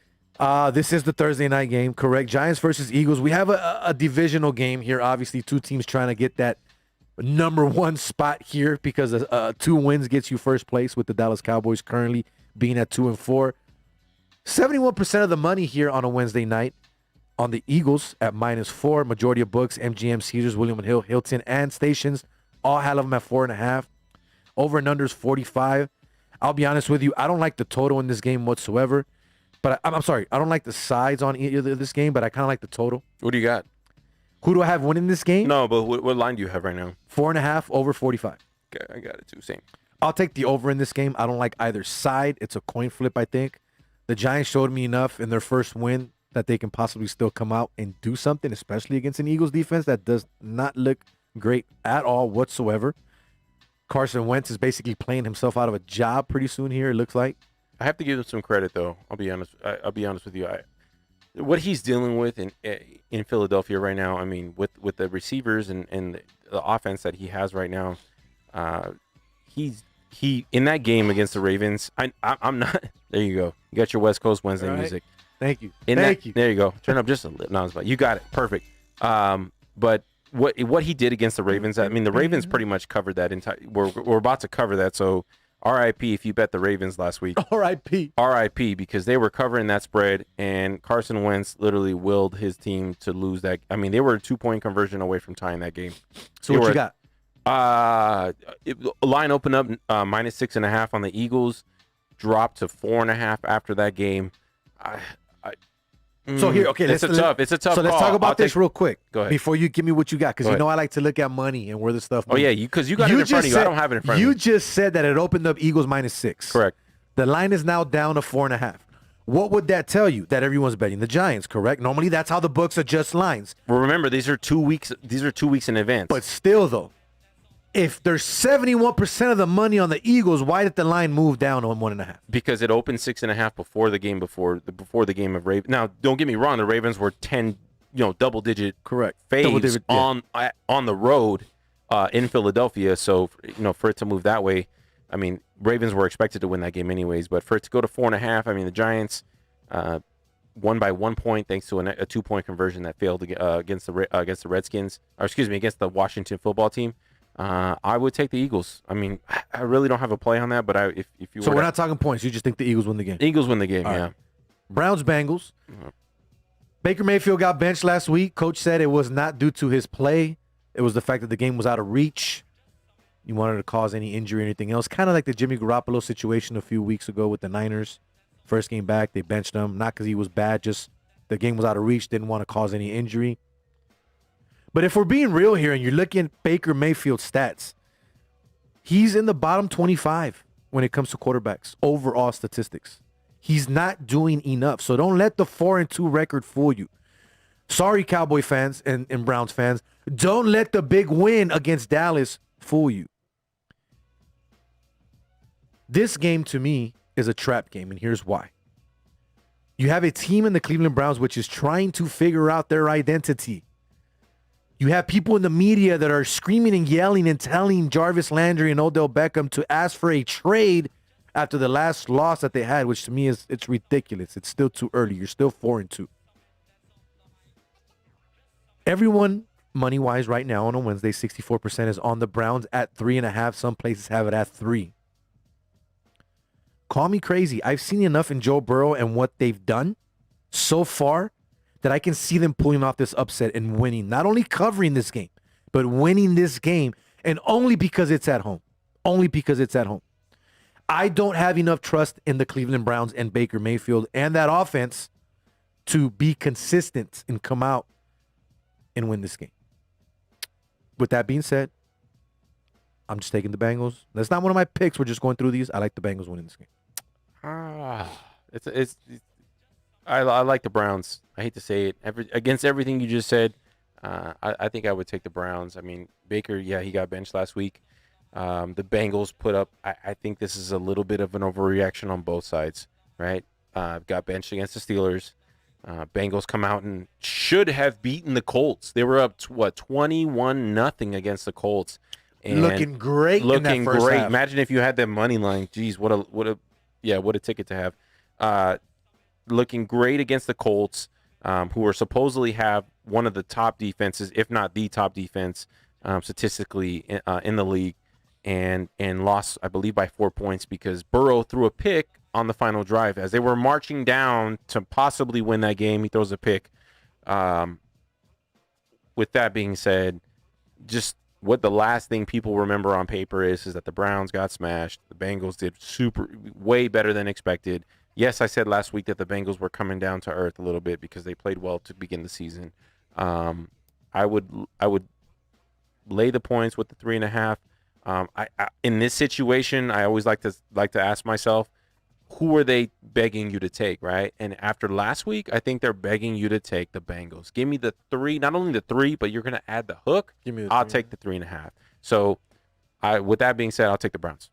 This is the Thursday night game, correct. Giants versus Eagles. We have a divisional game here. Obviously, 2 teams trying to get that number 1 spot here because 2 wins gets you first place with the Dallas Cowboys currently being at 2-4. 71% of the money here on a Wednesday night on the Eagles at -4. Majority of books, MGM, Caesars, William & Hill, Hilton, and Stations all have them at 4.5. Over and under is 45. I'll be honest with you, I don't like the total in this game whatsoever. But I'm sorry, I don't like the sides on either of this game, but I kind of like the total. What do you got? Who do I have winning this game? No, but what line do you have right now? 4.5 over 45. Okay, I got it too. Same. I'll take the over in this game. I don't like either side. It's a coin flip, I think. The Giants showed me enough in their first win that they can possibly still come out and do something, especially against an Eagles defense that does not look great at all whatsoever. Carson Wentz is basically playing himself out of a job pretty soon here, it looks like. I have to give him some credit, though. I'll be honest with you. What he's dealing with in Philadelphia right now, I mean, with the receivers and the offense that he has right now, he in that game against the Ravens. I'm not. There you go. You got your West Coast Wednesday music. Thank you. Thank you. There you go. Turn up just a little. No, you got it. Perfect. But what he did against the Ravens, I mean, the Ravens pretty much covered that entire. We're about to cover that. So, RIP if you bet the Ravens last week. RIP because they were covering that spread, and Carson Wentz literally willed his team to lose that. I mean, they were a 2-point conversion away from tying that game. So what you got? Line opened up -6.5 on the Eagles, dropped to 4.5 after that game. So here, okay, it's a tough So let's talk about this real quick. Go ahead. Before you give me what you got, because you know I like to look at money and where the stuff moves. Oh, yeah, because you got it in front of you. I don't have it in front of me. You just said that it opened up Eagles -6. Correct. The line is now down to 4.5. What would that tell you? That everyone's betting the Giants, correct? Normally, that's how the books adjust lines. Well, remember, these are 2 weeks. These are 2 weeks in advance. But still, though, If there's 71% of the money on the Eagles, why did the line move down on 1.5? Because it opened 6.5 before the game game of Ravens. Now, don't get me wrong, the Ravens were 10, double digit Correct. faves Double-digit, yeah. on the road in Philadelphia. So for it to move that way, I mean, Ravens were expected to win that game anyways. But for it to go to 4.5, I mean, the Giants won by 1 point thanks to a 2-point conversion that failed against the Redskins, or excuse me, against the Washington football team. I would take the Eagles. I mean, I really don't have a play on that, but if you So we're not talking points. You just think the Eagles win the game. Eagles win the game, All yeah. right. Browns Bengals. Baker Mayfield got benched last week. Coach said it was not due to his play. It was the fact that the game was out of reach. You wanted to cause any injury or anything else. Kind of like the Jimmy Garoppolo situation a few weeks ago with the Niners. First game back, they benched him. Not because he was bad, just the game was out of reach. Didn't want to cause any injury. But if we're being real here and you're looking at Baker Mayfield's stats, he's in the bottom 25 when it comes to quarterbacks, overall statistics. He's not doing enough. So don't let the 4-2 record fool you. Sorry, Cowboy fans and Browns fans. Don't let the big win against Dallas fool you. This game to me is a trap game, and here's why. You have a team in the Cleveland Browns which is trying to figure out their identity. You have people in the media that are screaming and yelling and telling Jarvis Landry and Odell Beckham to ask for a trade after the last loss that they had, which to me it's ridiculous. It's still too early. You're still 4-2. Everyone, money-wise, right now on a Wednesday, 64% is on the Browns at 3.5. Some places have it at 3. Call me crazy. I've seen enough in Joe Burrow and what they've done so far that I can see them pulling off this upset and winning. Not only covering this game, but winning this game, and only because it's at home. Only because it's at home. I don't have enough trust in the Cleveland Browns and Baker Mayfield and that offense to be consistent and come out and win this game. With that being said, I'm just taking the Bengals. That's not one of my picks. We're just going through these. I like the Bengals winning this game. I like the Browns. I hate to say it. Against everything you just said, I think I would take the Browns. I mean, Baker, yeah, he got benched last week. The Bengals put up, I think this is a little bit of an overreaction on both sides, right? Got benched against the Steelers. Bengals come out and should have beaten the Colts. They were up, 21-0 against the Colts. And looking great in that first half. Imagine if you had that money line. Geez, what a ticket to have. Looking great against the Colts, who are supposedly have one of the top defenses, if not the top defense, statistically in the league, and lost, I believe, by 4 points because Burrow threw a pick on the final drive as they were marching down to possibly win that game. He throws a pick. With that being said, just what the last thing people remember on paper is that the Browns got smashed. The Bengals did way better than expected. Yes, I said last week that the Bengals were coming down to earth a little bit because they played well to begin the season. I would lay the points with the 3.5. I in this situation, I always like to ask myself, who are they begging you to take, right? And after last week, I think they're begging you to take the Bengals. Give me the 3, not only the 3, but you're going to add the hook. I'll take the 3.5. So, with that being said, I'll take the Browns.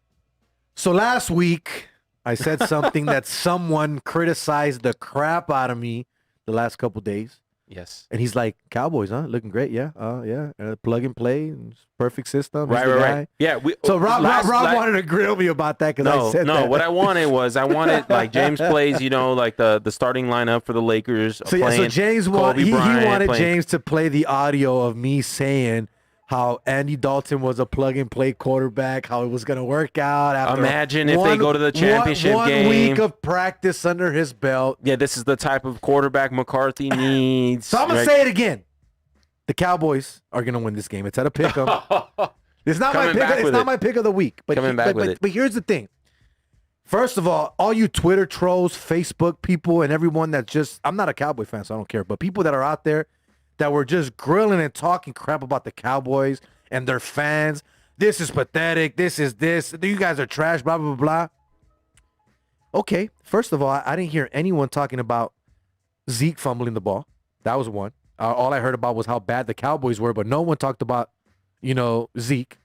So last week, I said something that someone criticized the crap out of me the last couple days. Yes. And he's like, Cowboys, huh? Looking great, yeah. Plug and play, perfect system. Right. Yeah. So Rob wanted to grill me about that because I said that. No, what I wanted like James plays, like the starting lineup for the Lakers. So James he wanted James to play the audio of me saying how Andy Dalton was a plug-and-play quarterback, how it was going to work out. After Imagine if they go to the championship game. 1 week of practice under his belt. Yeah, this is the type of quarterback McCarthy needs. So I'm going to say it again. The Cowboys are going to win this game. It's at a pick 'em. It's not my pick. It's not my pick of the week. But here's the thing. First of all you Twitter trolls, Facebook people, and everyone that I'm not a Cowboy fan, so I don't care. But people that are out there that were just grilling and talking crap about the Cowboys and their fans. This is pathetic. This is this. You guys are trash, blah, blah, blah. Okay, first of all, I didn't hear anyone talking about Zeke fumbling the ball. That was one. All I heard about was how bad the Cowboys were, but no one talked about, Zeke.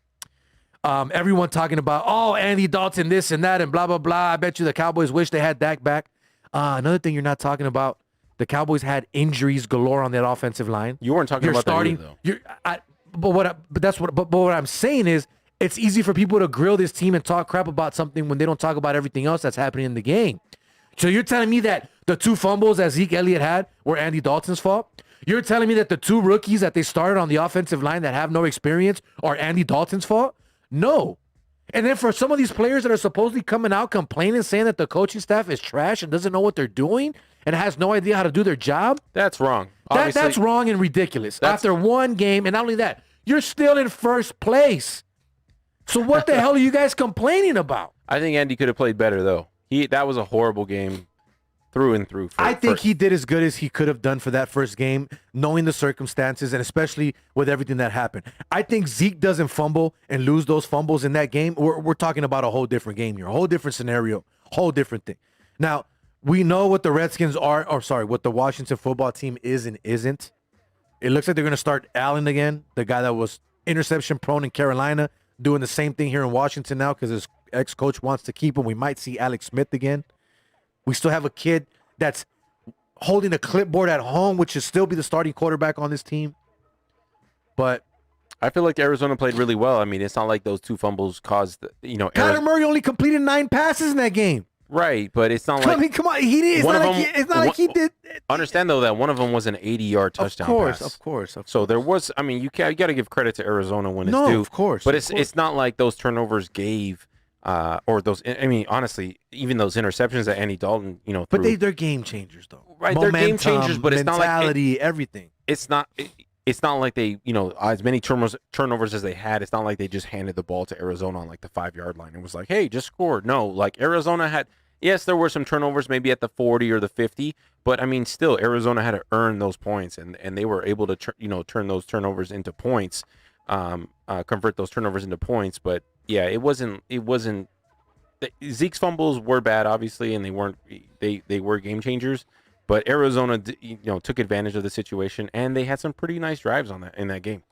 Everyone talking about, oh, Andy Dalton, this and that, and blah, blah, blah. I bet you the Cowboys wish they had Dak back. Another thing you're not talking about, the Cowboys had injuries galore on that offensive line. You weren't talking about that either, though. But what I'm saying is, it's easy for people to grill this team and talk crap about something when they don't talk about everything else that's happening in the game. So you're telling me that the 2 fumbles that Zeke Elliott had were Andy Dalton's fault? You're telling me that the 2 rookies that they started on the offensive line that have no experience are Andy Dalton's fault? No. And then for some of these players that are supposedly coming out complaining, saying that the coaching staff is trash and doesn't know what they're doing and has no idea how to do their job, That's wrong. that's wrong and ridiculous. After one game, and not only that, you're still in first place. So what the hell are you guys complaining about? I think Andy could have played better, though. That was a horrible game through and through. I think he did as good as he could have done for that first game, knowing the circumstances and especially with everything that happened. I think Zeke doesn't fumble and lose those fumbles in that game. We're talking about a whole different game here, a whole different scenario, whole different thing. Now, we know what the Redskins are, what the Washington football team is and isn't. It looks like they're going to start Allen again, the guy that was interception prone in Carolina, doing the same thing here in Washington now because his ex-coach wants to keep him. We might see Alex Smith again. We still have a kid that's holding a clipboard at home, which should still be the starting quarterback on this team. But I feel like Arizona played really well. I mean, it's not like those 2 fumbles caused, Kyler Murray only completed 9 passes in that game. Right, but it's not like... I mean, come on. He did. It's not like he did. Understand, though, that one of them was an 80-yard touchdown pass. Of course. So there was... I mean, you got to give credit to Arizona when it's due. No, of course. But it's not like those turnovers gave... or those... I mean, honestly, even those interceptions that Andy Dalton, threw... But they're game changers, though. Right, they're game changers, but it's not like... mentality, everything. It's not... It's not like they, as many turnovers as they had. It's not like they just handed the ball to Arizona on like the 5-yard line and was like, "Hey, just score." No, like Arizona had. Yes, there were some turnovers, maybe at the 40 or the 50, but I mean, still, Arizona had to earn those points, and they were able to, turn those turnovers into points, convert those turnovers into points. But yeah, it wasn't. Zeke's fumbles were bad, obviously, and they weren't. They were game changers. But Arizona, took advantage of the situation, and they had some pretty nice drives in that game.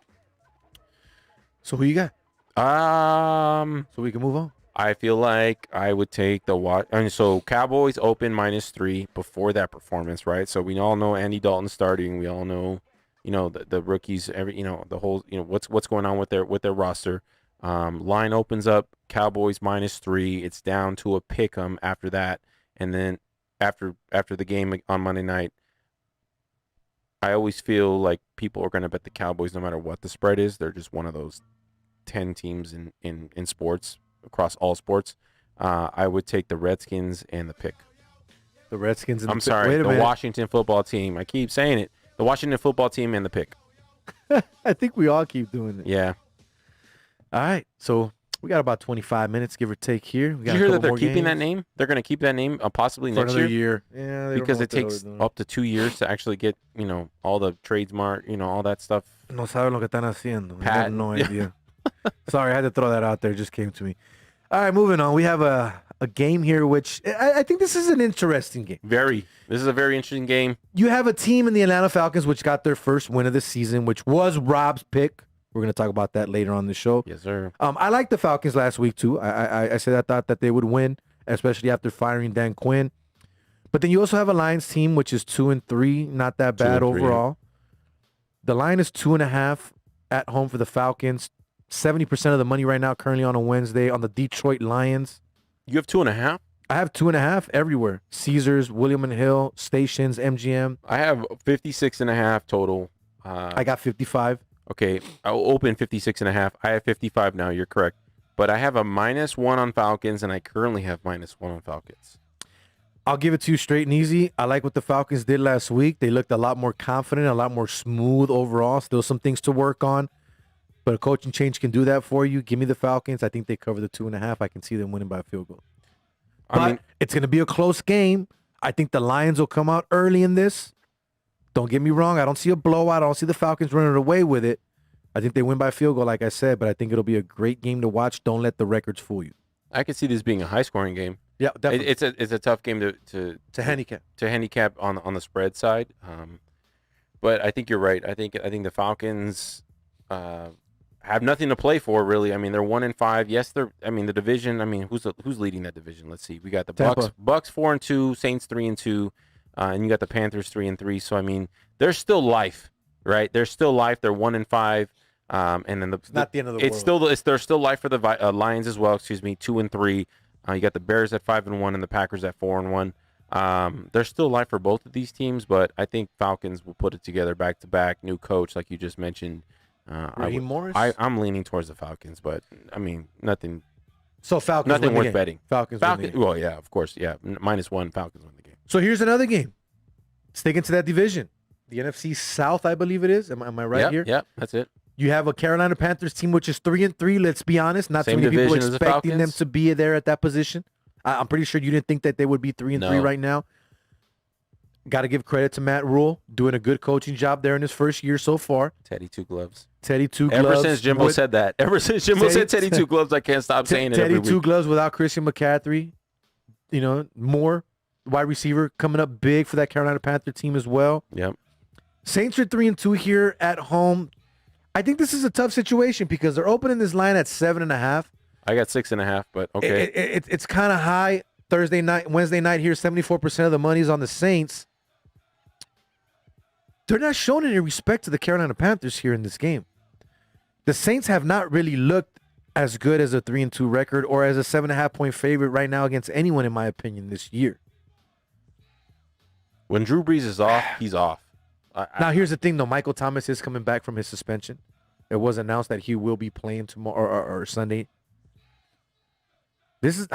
So who you got? So we can move on. I feel like I would take so Cowboys open -3 before that performance, right? So we all know Andy Dalton starting. We all know, the rookies. The whole, what's going on with their roster. Line opens up. Cowboys -3. It's down to a pick 'em after that, and then. After the game on Monday night, I always feel like people are going to bet the Cowboys no matter what the spread is. They're just one of those 10 teams in sports, across all sports. I would take the Redskins and the pick. The Redskins and the pick. I'm sorry, the Washington football team. I keep saying it. The Washington football team and the pick. I think we all keep doing it. Yeah. All right, so... We got about 25 minutes, give or take here. Did you hear that they're keeping that name? They're going to keep that name possibly for next year. Yeah, because it takes up to 2 years to actually get, all the trademark, all that stuff. No saben lo que están haciendo. I have no idea. Sorry, I had to throw that out there. It just came to me. All right, moving on. We have a game here, which I think this is an interesting game. This is a very interesting game. You have a team in the Atlanta Falcons, which got their first win of the season, which was Rob's pick. We're going to talk about that later on the show. Yes, sir. I liked the Falcons last week, too. I said I thought that they would win, especially after firing Dan Quinn. But then you also have a Lions team, which is 2-3. Not that bad overall. The line is 2.5 at home for the Falcons. 70% of the money right now currently on a Wednesday on the Detroit Lions. You have 2.5? I have 2.5 everywhere. Caesars, William & Hill, Stations, MGM. I have 56.5 total. I got 55. Okay, I'll open 56.5. I have 55 now. You're correct. But I have a -1 on Falcons, and I currently have -1 on Falcons. I'll give it to you straight and easy. I like what the Falcons did last week. They looked a lot more confident, a lot more smooth overall. Still some things to work on. But a coaching change can do that for you. Give me the Falcons. I think they cover the 2.5. I can see them winning by a field goal. But it's going to be a close game. I think the Lions will come out early in this. Don't get me wrong. I don't see a blowout. I don't see the Falcons running away with it. I think they win by a field goal, like I said, but I think it'll be a great game to watch. Don't let the records fool you. I could see this being a high-scoring game. Yeah, definitely. It's a tough game to handicap. To handicap on the spread side. But I think you're right. I think the Falcons have nothing to play for, really. I mean, they're 1-5. Yes, the division. I mean, who's leading that division? Let's see. We got the Tampa. Bucks 4-2, Saints 3-2, and you got the Panthers 3-3. So I mean, there's still life, right? There's still life. They're 1-5. And then not the end of the world. There's still life for the Lions as well. 2-3. You got the Bears at 5-1 and the Packers at 4-1. There's still life for both of these teams, but I think Falcons will put it together back to back. New coach, like you just mentioned. Raheem Morris. I'm leaning towards the Falcons, but I mean nothing. So Falcons. Nothing win the worth game. betting. Falcons. Win the game. Well, yeah, of course, yeah. -1. Falcons win the game. So here's another game. Sticking to that division, the NFC South, I believe it is. Am I right here? Yep, that's it. You have a Carolina Panthers team which is 3-3. Let's be honest, not too Same many people division as the expecting them Falcons. to be there at that position. I'm pretty sure you didn't think that they would be 3-3 No. right now. Got to give credit to Matt Rule, doing a good coaching job there in his first year so far. Teddy Two Gloves. Teddy Two Ever Gloves. since Jimbo said that. Ever since Jimbo Teddy- said Teddy Two Gloves, I can't stop saying it Teddy every Two week. Gloves without Christian McCaffrey. You know, more wide receiver coming up big for that Carolina Panther team as well. Yep. Saints are 3-2 here at home. I think this is a tough situation because they're opening this line at 7.5. I got 6.5, but okay. It's kind of high. Thursday night, Wednesday night here, 74% of the money is on the Saints. They're not showing any respect to the Carolina Panthers here in this game. The Saints have not really looked as good as a 3-2 record or as a 7.5-point favorite right now against anyone, in my opinion, this year. When Drew Brees is off, he's off. Now, here's the thing, though. Michael Thomas is coming back from his suspension. It was announced that he will be playing tomorrow or Sunday. This is,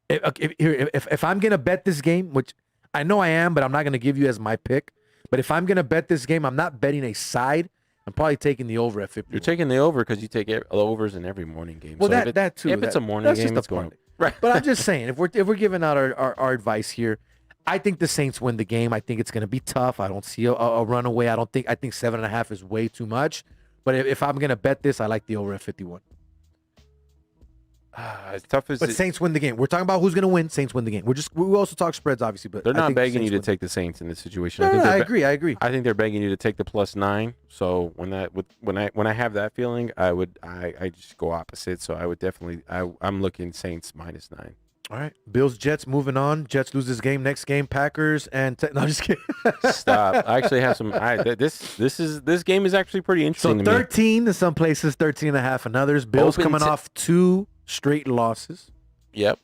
if I'm gonna bet this game, which I know I am, but I'm not gonna give you as my pick. But if I'm gonna bet this game, I'm not betting a side. I'm probably taking the over at 50. You're taking the over because you take overs in every morning game. Well, So that too. If it's a morning that's game, just it's a going parlay. right. But I'm just saying, if we're giving out our advice here, I think the Saints win the game. I think it's going to be tough. I don't see a runaway. I think 7.5 is way too much. But if I'm going to bet this, I like the over at 51. As tough as But Saints win the game. We're talking about who's going to win. Saints win the game. We also talk spreads, obviously, but they're I not think begging you Saints to win. take the Saints in this situation. No, I they're agree. I think they're begging you to take the +9. So when I have that feeling, I just go opposite. So I would definitely I'm looking Saints -9. All right. Bills, Jets, moving on. Jets lose this game. Next game, Packers and no, I'm just kidding. Stop. I actually have some. This game is actually pretty So interesting to me. 13 in some places, 13.5 in others. Bills Open coming off 2 straight losses. Yep.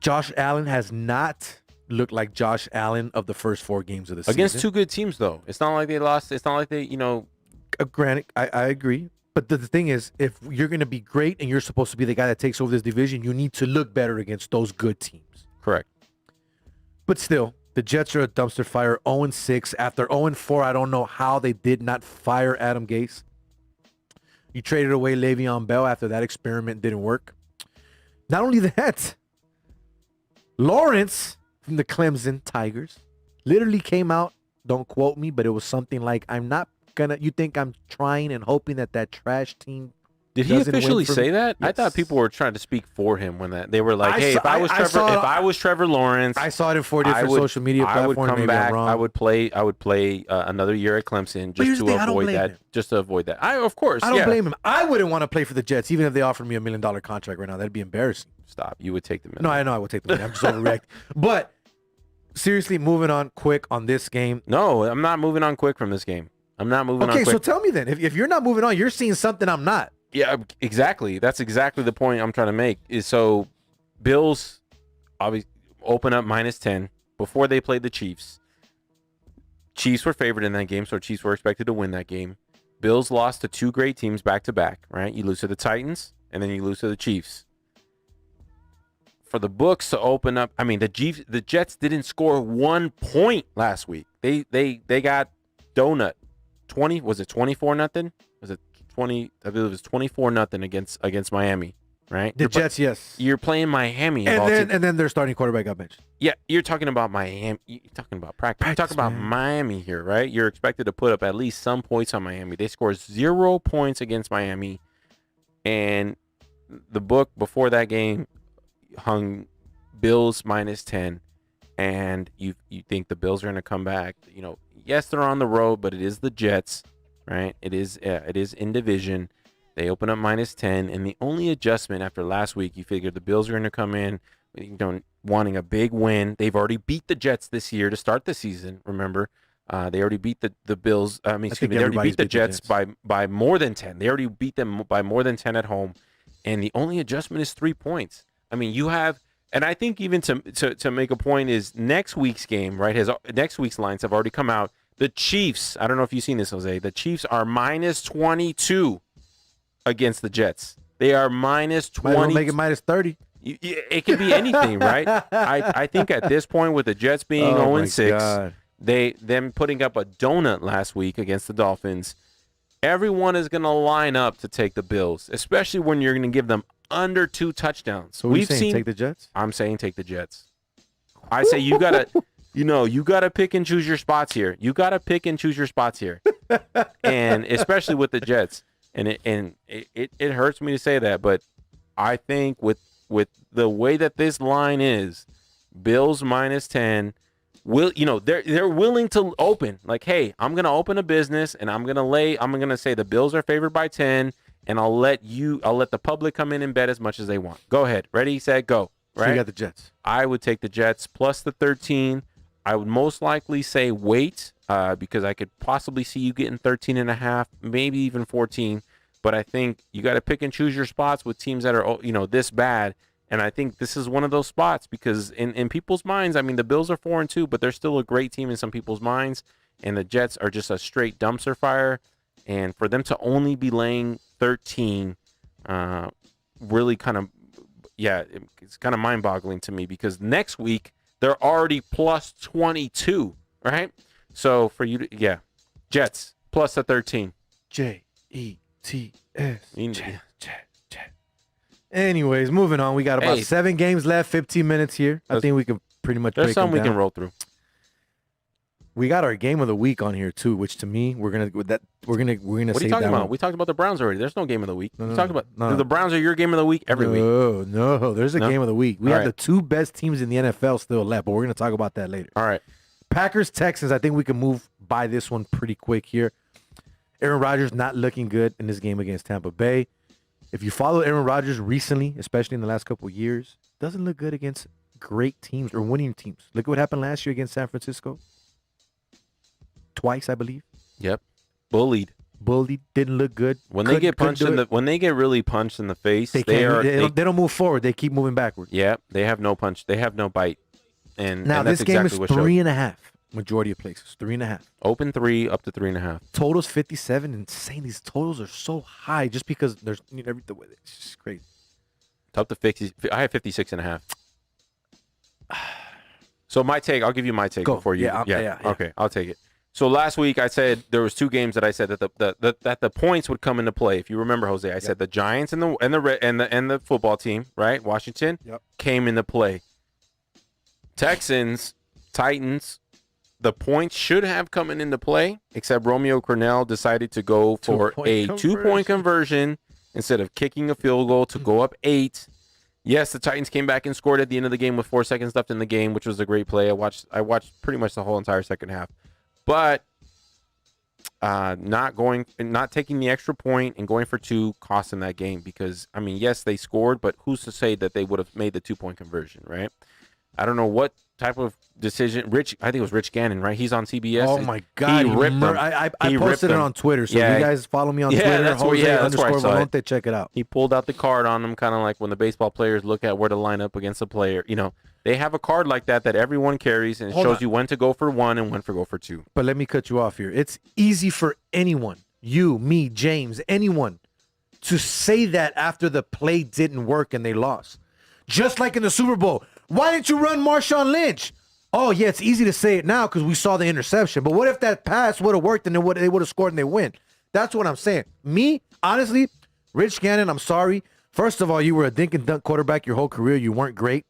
Josh Allen has not looked like Josh Allen of the first 4 games of the season. Against 2 good teams, though. It's not like they lost. It's not like they, Granted, I agree. But the thing is, if you're going to be great and you're supposed to be the guy that takes over this division, you need to look better against those good teams. Correct. But still, the Jets are a dumpster fire, 0-6. After 0-4, I don't know how they did not fire Adam Gase. You traded away Le'Veon Bell after that experiment didn't work. Not only that, Lawrence from the Clemson Tigers literally came out, don't quote me, but it was something like, you think I'm trying and hoping that trash team Did he doesn't win officially for say me? that? I Yes. thought people were trying to speak for him when they were like, I "Hey, saw- if I was Trevor Lawrence, I saw it in 4 different would- social media I would platforms. come Maybe back. I'm wrong. I would play another year at Clemson But here's just the to thing, I don't avoid blame that. him. Just to avoid that. Of course, I don't yeah. blame him. I wouldn't want to play for the Jets, even if they offered me $1 million contract right now. That'd be embarrassing. Stop. You would take the No, I know I would take the money. I'm just overreacting. But seriously, moving on quick on this game. No, I'm not moving on quick from this game. I'm not moving on Okay, quick. so tell me then, if you're not moving on, you're seeing something I'm not. Yeah, exactly. That's exactly the point I'm trying to make. Is so Bills obviously open up -10 before they played the Chiefs. Chiefs were favored in that game, so Chiefs were expected to win that game. Bills lost to 2 great teams back to back, right? You lose to the Titans and then you lose to the Chiefs. For the books to open up, the Jets didn't score 1 point last week. They got donut. 24-0? Was it 20? I believe it was 24-0 against Miami, right? The Jets, yes. You're playing Miami, And then their starting quarterback got benched. yeah. You're talking about Miami. You're talking about practice. You're talking about man. Miami here, right? You're expected to put up at least some points on Miami. They scored 0 points against Miami, and the book before that game hung Bills -10, and you think the Bills are going to come back? Yes, they're on the road, but it is the Jets. right? It is in division. They open up -10, and the only adjustment after last week, you figure the Bills are going to come in, wanting a big win. They've already beat the Jets this year to start the season. Remember, they already beat the Bills. They already beat the Jets by more than 10. They already beat them by more than 10 at home, and the only adjustment is 3 points. I mean, you have. And I think even to make a point is next week's game, right? Next week's lines have already come out. The Chiefs, I don't know if you've seen this, Jose. The Chiefs are -22 against the Jets. They are -20. Might as well make it -30. It could be anything, right? I think at this point with the Jets being 0-6, them putting up a donut last week against the Dolphins, everyone is going to line up to take the Bills, especially when you're going to give them under 2 touchdowns. So we've seen take the Jets? I'm saying take the Jets. I say you gotta, you gotta pick and choose your spots here. And especially with the Jets. And it hurts me to say that, but I think with the way that this line is, Bills -10. They're willing to open. Like, hey, I'm gonna open a business and I'm gonna say the Bills are favored by 10. And I'll let the public come in and bet as much as they want. Go ahead. Ready, set, go. Right? So you got the Jets. I would take the Jets plus the 13. I would most likely say wait because I could possibly see you getting 13.5, maybe even 14. But I think you got to pick and choose your spots with teams that are, this bad. And I think this is one of those spots because in people's minds, I mean, the Bills are 4-2, but they're still a great team in some people's minds. And the Jets are just a straight dumpster fire. And for them to only be laying 13 really it's kind of mind-boggling to me because next week they're already +22, right? So for you to, Jets plus the 13. Jets. Anyways, moving on. We got about 7 games left, 15 minutes here. I think we can pretty much there's break some them we can roll through. We got our game of the week on here too, which to me we're gonna What save are you talking that about? one. We talked about the Browns already. There's no game of the week. No, We talked about no. the Browns are your game of the week every week. No, there's a game of the week. We All have right. the 2 best teams in the NFL still left, but we're gonna talk about that later. All right. Packers, Texans. I think we can move by this one pretty quick here. Aaron Rodgers not looking good in this game against Tampa Bay. If you follow Aaron Rodgers recently, especially in the last couple of years, doesn't look good against great teams or winning teams. Look at what happened last year against San Francisco. Twice, I believe. Yep. Bullied. Didn't look good. When they get punched when they get really punched in the face, they don't move forward. They keep moving backwards. Yeah, they have no punch. They have no bite. And now that's this game exactly is what 3.5. Majority of places 3.5. Open 3 up to 3.5. Totals 57. Insane. These totals are so high just because there's everything with it. It's just crazy. It's up to 50. I have 56.5. So my take, I'll give you my take Go. before you. Yeah. Okay, I'll take it. So last week I said there was 2 games that I said that the points would come into play. If you remember, Jose, I said the Giants and the football team, right? Washington came into play. Texans, Titans, the points should have come into play, except Romeo Crennel decided to go for a 2-point conversion instead of kicking a field goal to go up 8. Yes, the Titans came back and scored at the end of the game with 4 seconds left in the game, which was a great play. I watched pretty much the whole entire second half. But not taking the extra point and going for 2 cost them that game because, I mean, yes, they scored, but who's to say that they would have made the 2-point conversion, right? I don't know what type of decision. I think it was Rich Gannon, right? He's on CBS. Oh, my God. He ripped them. I posted it on Twitter, so if you guys follow me on Twitter, that's where I saw it. They check it out. He pulled out the card on them, kind of like when the baseball players look at where to line up against a player. They have a card like that everyone carries, and it shows you when to go for 1 and when to go for 2. But let me cut you off here. It's easy for anyone, you, me, James, anyone, to say that after the play didn't work and they lost. Just like in the Super Bowl. Why didn't you run Marshawn Lynch? Oh, yeah, it's easy to say it now because we saw the interception. But what if that pass would have worked and they would have scored and they win? That's what I'm saying. Me, honestly, Rich Gannon, I'm sorry. First of all, you were a dink and dunk quarterback your whole career. You weren't great.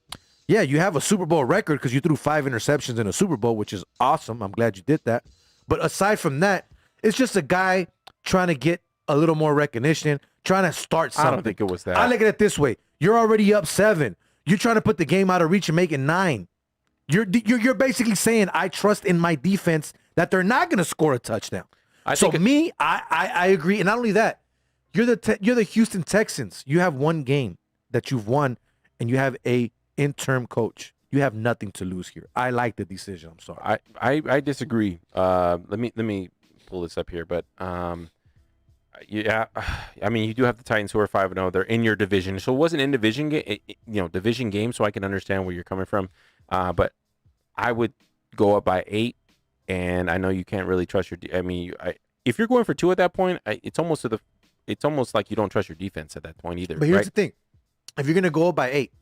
Yeah, you have a Super Bowl record because you threw 5 interceptions in a Super Bowl, which is awesome. I'm glad you did that. But aside from that, it's just a guy trying to get a little more recognition, trying to start something. I don't think it was that. I look at it this way. You're already up 7. You're trying to put the game out of reach and make it 9. You're basically saying I trust in my defense that they're not going to score a touchdown. I So think I agree, and not only that, you're the Houston Texans. You have one game that you've won, and you have a interim coach. You have nothing to lose here. I like the decision. I'm sorry. I disagree. Let me pull this up here, but yeah, I mean, you do have the Titans who are 5-0. They're in your division, so it wasn't in division game, division game. So I can understand where you're coming from, but I would go up by 8, and I know you can't really trust your. I mean, if you're going for 2 at that point, it's almost like you don't trust your defense at that point either. But here's right? the thing: if you're gonna go up by 8,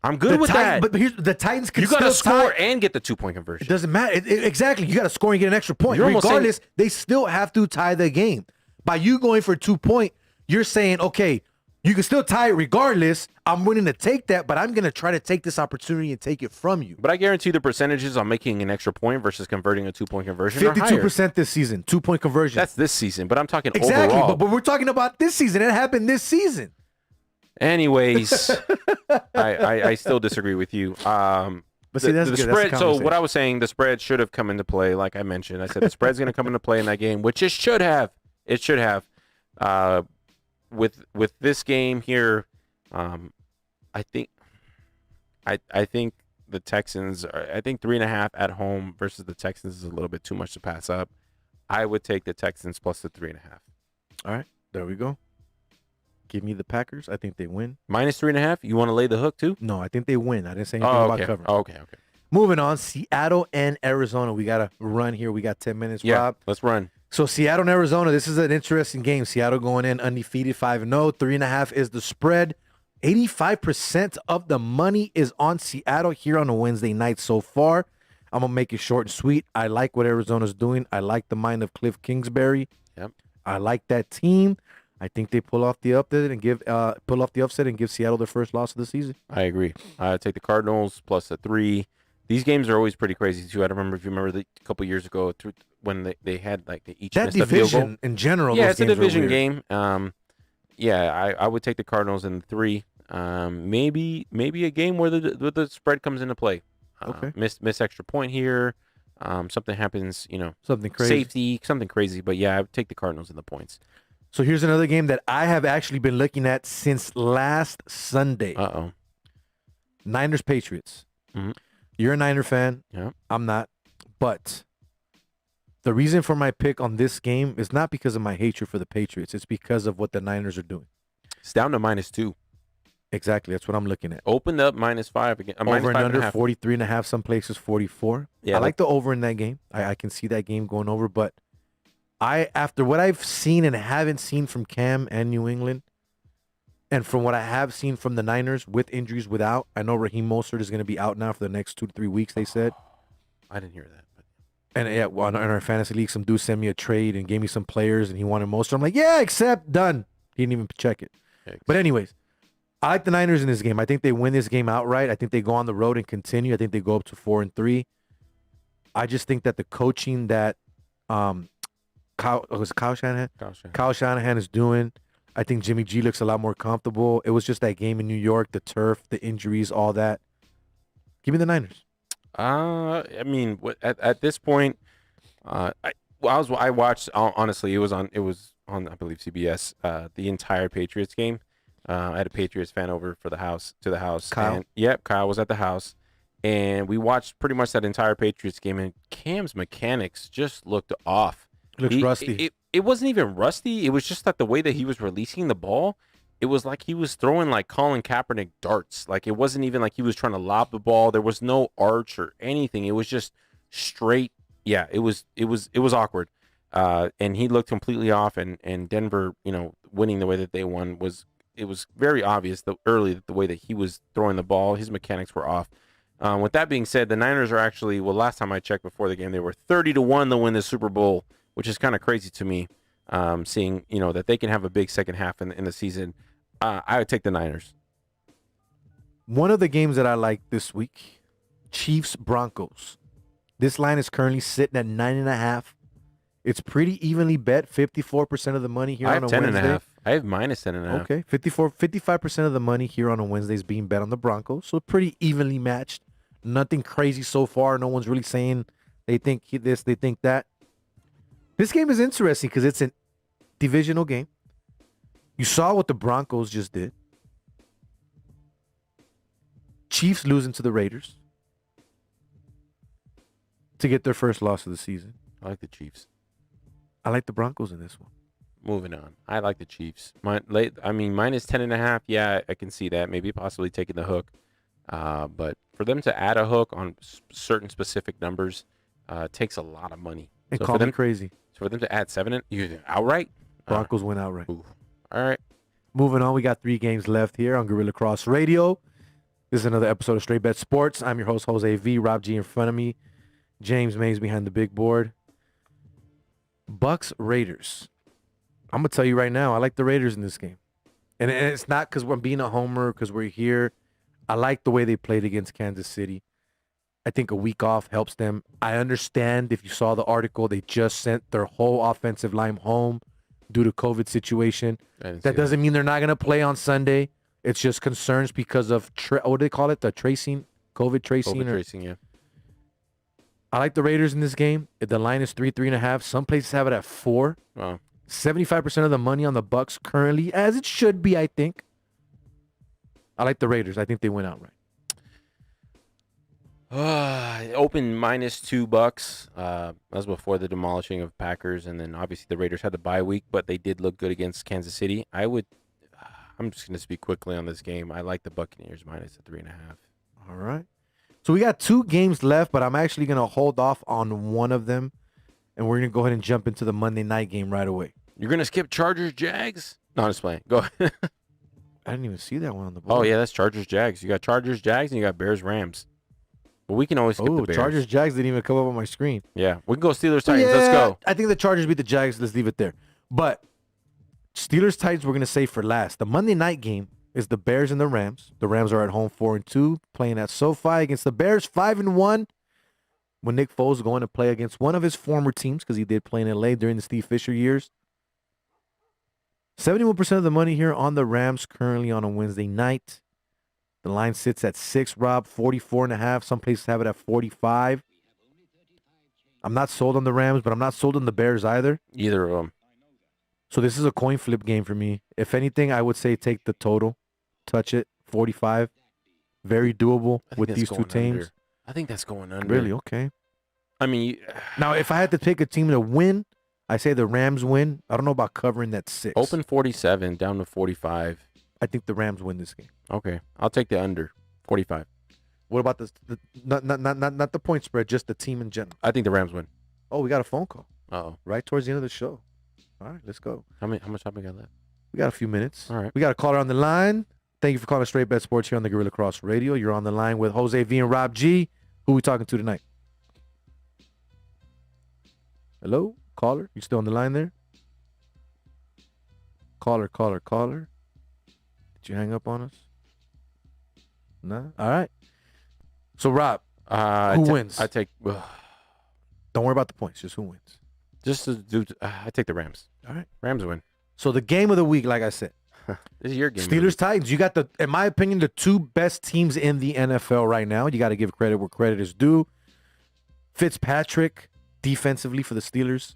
I'm good with that. But here's the Titans can You got to still score tie. and get the 2-point It conversion. doesn't matter. Exactly. You got to score and get an extra point. You're almost Regardless, they still have to tie the game. By you going for 2 point, you're saying, okay, you can still tie it regardless. I'm willing to take that, but I'm going to try to take this opportunity and take it from you. But I guarantee the percentages on making an extra point versus converting a 2-point conversion are higher. 52% this season, 2-point conversion. That's this season, but I'm talking exactly. overall. But we're talking about this season. It happened this season. Anyways, I still disagree with you. But see, that's the good. spread. That's So what I was saying, the spread should have come into play. Like I mentioned, I said the spread's going to come into play in that game, which it should have. It should have. With this game here, I think the Texans. I think 3.5 at home versus the Texans is a little bit too much to pass up. I would take the Texans plus the 3.5. All right, there we go. Give me the Packers. I think they win. Minus 3.5. You want to lay the hook too? No, I think they win. I didn't say anything Oh, about okay. covering. Okay. Moving on, Seattle and Arizona. We got to run here. We got 10 minutes, Yeah, Rob. let's run. So Seattle and Arizona, this is an interesting game. Seattle going in undefeated 5-0. 3.5 is the spread. 85% of the money is on Seattle here on a Wednesday night so far. I'm going to make it short and sweet. I like what Arizona's doing. I like the mind of Cliff Kingsbury. Yep. I like that team. I think they pull off the upset and give Seattle their first loss of the season. I agree. I take the Cardinals plus a 3. These games are always pretty crazy too. I don't remember if you remember a couple years ago when they had like they each That missed a field goal. division in general. Yeah, those it's a games are division weird. game. Yeah, I would take the Cardinals in the 3. Maybe a game where the spread comes into play. Okay. Miss extra point here. Something happens. Something crazy. Safety, something crazy. But yeah, I would take the Cardinals in the points. So here's another game that I have actually been looking at since last Sunday. Niners Patriots. Mhm. You're a Niner fan. Yeah. I'm not. But the reason for my pick on this game is not because of my hatred for the Patriots. It's because of what the Niners are doing. It's down to -2. Exactly. That's what I'm looking at. Opened up -5 again. Over and under 5.5. 43.5, some places 44. Yeah, I like the over in that game. I can see that game going over, but after what I've seen and haven't seen from Cam and New England, and from what I have seen from the Niners with injuries without, I know Raheem Mostert is going to be out now for the next 2 to 3 weeks, they said. I didn't hear that. But And yeah, well, in our fantasy league, some dude sent me a trade and gave me some players, and he wanted Mostert. I'm like, yeah, accept, done. He didn't even check it. But anyways, I like the Niners in this game. I think they win this game outright. I think they go on the road and continue. I think they go up to 4-3. I just think that the coaching that Kyle Shanahan? Kyle Shanahan is doing, I think Jimmy G looks a lot more comfortable. It was just that game in New York, the turf, the injuries, all that. Give me the Niners. I mean, at this point, I watched. Honestly, it was on I believe CBS. The entire Patriots game. I had a Patriots fan over to the house. Kyle? And, yep, Kyle was at the house, and we watched pretty much that entire Patriots game. And Cam's mechanics just looked off. Looks rusty. It wasn't even rusty. It was just like the way that he was releasing the ball. It was like he was throwing like Colin Kaepernick darts. Like it wasn't even like he was trying to lob the ball. There was no arch or anything. It was just straight. Yeah, it was awkward. And he looked completely off. And Denver, winning the way that they won was very obvious the way that he was throwing the ball. His mechanics were off. With that being said, the Niners are actually, last time I checked before the game, they were 30-1 to win the Super Bowl, which is kind of crazy to me. Seeing that they can have a big second half in the season. I would take the Niners. One of the games that I like this week, Chiefs Broncos. This line is currently sitting at 9.5. It's pretty evenly bet. 54% of the money here I on have a 10.5. Wednesday. I have -10.5. Okay, 55% of the money here on a Wednesday is being bet on the Broncos, so pretty evenly matched. Nothing crazy so far. No one's really saying they think this, they think that. This game is interesting because it's a divisional game. You saw what the Broncos just did. Chiefs losing to the Raiders to get their first loss of the season. I like the Chiefs. I like the Broncos in this one. Moving on. I like the Chiefs. Minus 10.5. Yeah, I can see that. Maybe possibly taking the hook. But for them to add a hook on certain specific numbers takes a lot of money. And So call for me them, crazy. for them to add 7 outright. Broncos win outright. Ooh. All right. Moving on, we got 3 games left here on Gorilla Cross Radio. This is another episode of Straight Bet Sports. I'm your host, Jose V. Rob G in front of me. James Mays behind the big board. Bucks Raiders. I'm going to tell you right now, I like the Raiders in this game. And it's not because I'm being a homer, because we're here. I like the way they played against Kansas City. I think a week off helps them. I understand if you saw the article, they just sent their whole offensive line home due to COVID situation. That doesn't mean they're not going to play on Sunday. It's just concerns because of, what do they call it? The tracing? COVID tracing? COVID tracing, yeah. I like the Raiders in this game. The line is 3.5. Some places have it at 4. Wow. 75% of the money on the Bucks currently, as it should be, I think. I like the Raiders. I think they win outright. It opened minus $2. That was before the demolishing of Packers, and then obviously the Raiders had the bye week, but they did look good against Kansas City. I'm just going to speak quickly on this game. I like the Buccaneers minus the 3.5. All right. So we got 2 games left, but I'm actually going to hold off on one of them, and we're going to go ahead and jump into the Monday night game right away. You're going to skip Chargers Jags? No, I'm just playing. Go ahead. I didn't even see that one on the board. Oh, yeah, that's Chargers Jags. You got Chargers Jags, and you got Bears Rams. But we can always skip the Bears. Chargers Jags didn't even come up on my screen. Yeah, we can go Steelers Titans. Let's go. I think the Chargers beat the Jags. Let's leave it there. But Steelers Titans we're going to save for last. The Monday night game is the Bears and the Rams. The Rams are at home 4-2, playing at SoFi against the Bears 5-1. When Nick Foles is going to play against one of his former teams, because he did play in LA during the Steve Fisher years. 71% of the money here on the Rams currently on a Wednesday night. The line sits at 6, Rob, 44.5. Some places have it at 45. I'm not sold on the Rams, but I'm not sold on the Bears either. Either of them. So this is a coin flip game for me. If anything, I would say take the total. Touch it, 45. Very doable with these 2 teams. Under. I think that's going under. Really? Okay. I mean, now, if I had to pick a team to win, I say the Rams win. I don't know about covering that 6. Open 47, down to 45. I think the Rams win this game. Okay, I'll take the under 45. What about not the point spread, just the team in general? I think the Rams win. Oh, we got a phone call. Uh-oh. Right towards the end of the show. All right, let's go. How much time we got left? We got a few minutes. All right. We got a caller on the line. Thank you for calling Straight Bet Sports here on the Gorilla Cross Radio. You're on the line with Jose V and Rob G. Who are we talking to tonight? Hello? Caller? You still on the line there? Caller. Did you hang up on us? No? All right. So, Rob, who wins? I take... Don't worry about the points. Just who wins. Just to do... I take the Rams. All right. Rams win. So, the game of the week, like I said. This is your game. Steelers-Titans. You got, in my opinion, the 2 best teams in the NFL right now. You got to give credit where credit is due. Fitzpatrick, defensively for the Steelers,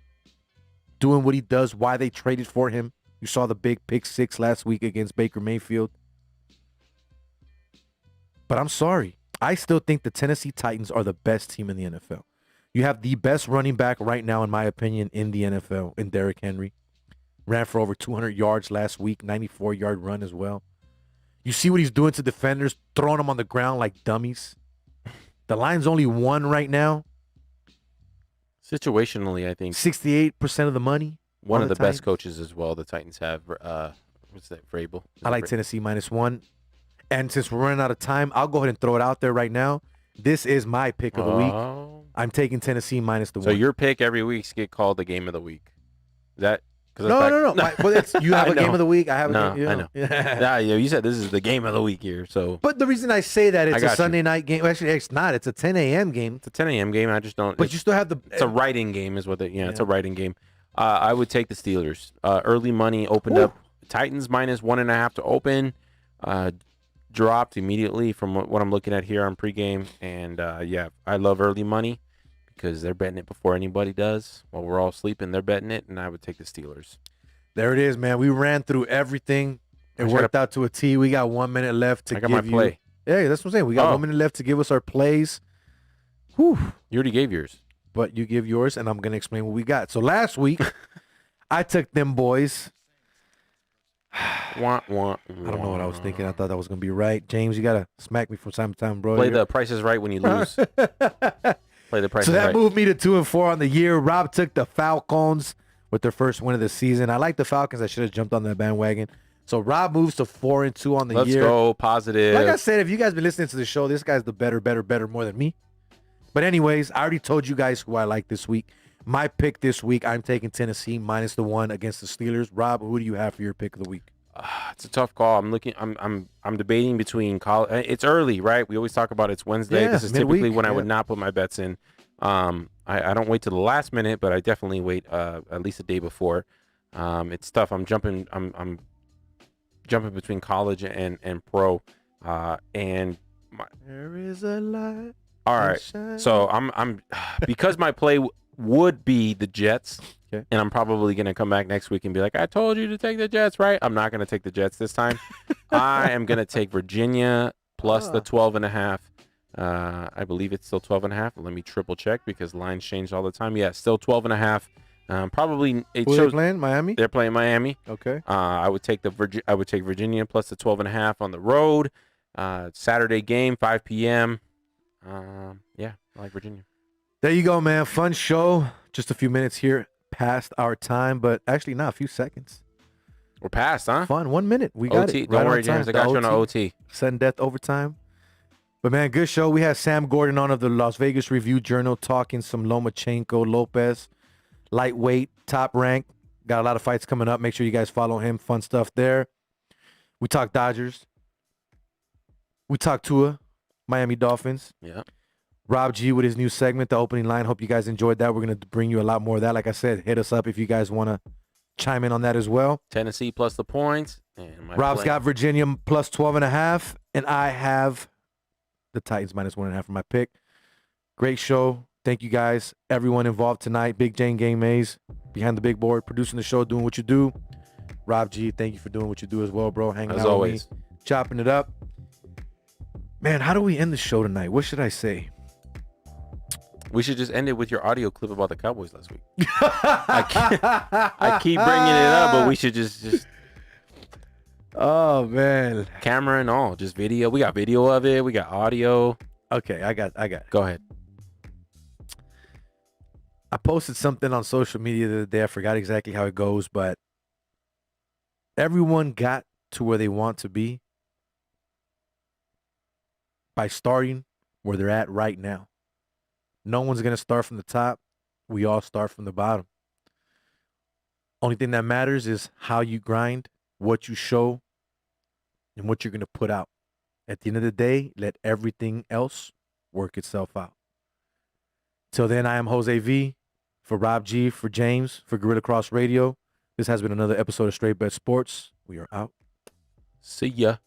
doing what he does, why they traded for him. You saw the big pick 6 last week against Baker Mayfield. But I'm sorry. I still think the Tennessee Titans are the best team in the NFL. You have the best running back right now, in my opinion, in the NFL, in Derrick Henry. Ran for over 200 yards last week, 94-yard run as well. You see what he's doing to defenders, throwing them on the ground like dummies. The line's only 1 right now. Situationally, I think 68% of the money. one of the Titans. best coaches as well. The Titans have. What's that? Vrabel. I like Tennessee -1. And since we're running out of time, I'll go ahead and throw it out there right now. This is my pick of the week. I'm taking Tennessee -1. So your pick every week get called the game of the week. Is that? No. You have a game of the week. I have No, a game. I know. Yeah, you said this is the game of the week here. So, But the reason I say that it's got a you. Sunday night game. Actually, it's not. It's a 10 a.m. game. it's a 10 a.m. game. I just don't. But you still have the. It's a writing game, is what they. Yeah, it's a writing game. I would take the Steelers. Early money opened up. Titans -1.5 to open. Dropped immediately from what I'm looking at here on pregame. And yeah, I love early money because they're betting it before anybody does. While we're all sleeping, they're betting it, and I would take the Steelers. There it is, man. We ran through everything. It I worked out to a T. We got 1 minute left to I got give my play. Yeah, that's what I'm saying. We got 1 minute left to give us our plays. Whew. You already gave yours. But you give yours, and I'm going to explain what we got. So last week, I took them boys. I I don't know what I was thinking. I thought that was going to be right. James, you got to smack me from time to time, bro. Play the Price is Right when you lose. Play the Price So is that Right. moved me to 2-4 on the year. Rob took the Falcons with their first win of the season. I like the Falcons. I should have jumped on that bandwagon. So Rob moves to 4-2 on the Let's year. go positive. Like I said, if you guys been listening to the show, this guy's the better more than me. But anyways, I already told you guys who I like this week. My pick this week, I'm taking Tennessee -1 against the Steelers. Rob, who do you have for your pick of the week? It's a tough call. I'm debating between college. It's early, right? We always talk about it's Wednesday. Yeah, This is midweek, typically when I would yeah. not put my bets in. I don't wait till the last minute, but I definitely wait at least a day before. It's tough. I'm jumping between college and pro. And There is a light. all right. So I'm because my play would be the Jets, Okay. and I'm probably gonna come back next week and be like, I told you to take the Jets, right? I'm not gonna take the Jets this time. I am gonna take Virginia plus the 12.5. I believe it's still 12.5. Let me triple check because lines change all the time. Yeah, still 12.5. Probably it Who are they shows playing? Miami? they're playing Miami. Okay. I would take Virginia plus the 12.5 on the road. Saturday game, 5 p.m. Yeah, I like Virginia. There you go, man. Fun show. Just a few minutes here past our time, but actually not a few seconds. We're past, huh? Fun. 1 minute. We got OT. it. Don't Right worry, on time. James. I The got you on the OT. Sudden death overtime. But man, good show. We had Sam Gordon on of the Las Vegas Review Journal talking some Lomachenko, Lopez, lightweight, top rank. Got a lot of fights coming up. Make sure you guys follow him. Fun stuff there. We talked Dodgers. We talked Tua, Miami Dolphins. Yeah. Rob G with his new segment, The Opening Line. Hope you guys enjoyed that. We're going to bring you a lot more of that. Like I said, hit us up if you guys want to chime in on that as well. Tennessee plus the points. And my Rob's play- got Virginia plus 12.5, and I have the Titans -1.5 for my pick. Great show. Thank you guys, everyone involved tonight. Big Jane Game Maze behind the big board, producing the show, doing what you do. Rob G, thank you for doing what you do as well, bro. Hanging As out always. with me, chopping it up. Man, how do we end the show tonight? What should I say? We should just end it with your audio clip about the Cowboys last week. I keep bringing it up, but we should just Oh man. camera and all, just video. We got video of it. We got audio. Okay, I got it. Go ahead. I posted something on social media the other day. I forgot exactly how it goes, but everyone got to where they want to be by starting where they're at right now. No one's going to start from the top. We all start from the bottom. Only thing that matters is how you grind, what you show, and what you're going to put out. At the end of the day, let everything else work itself out. Till then, I am Jose V. For Rob G, for James, for Gorilla Cross Radio. This has been another episode of Straight Bet Sports. We are out. See ya.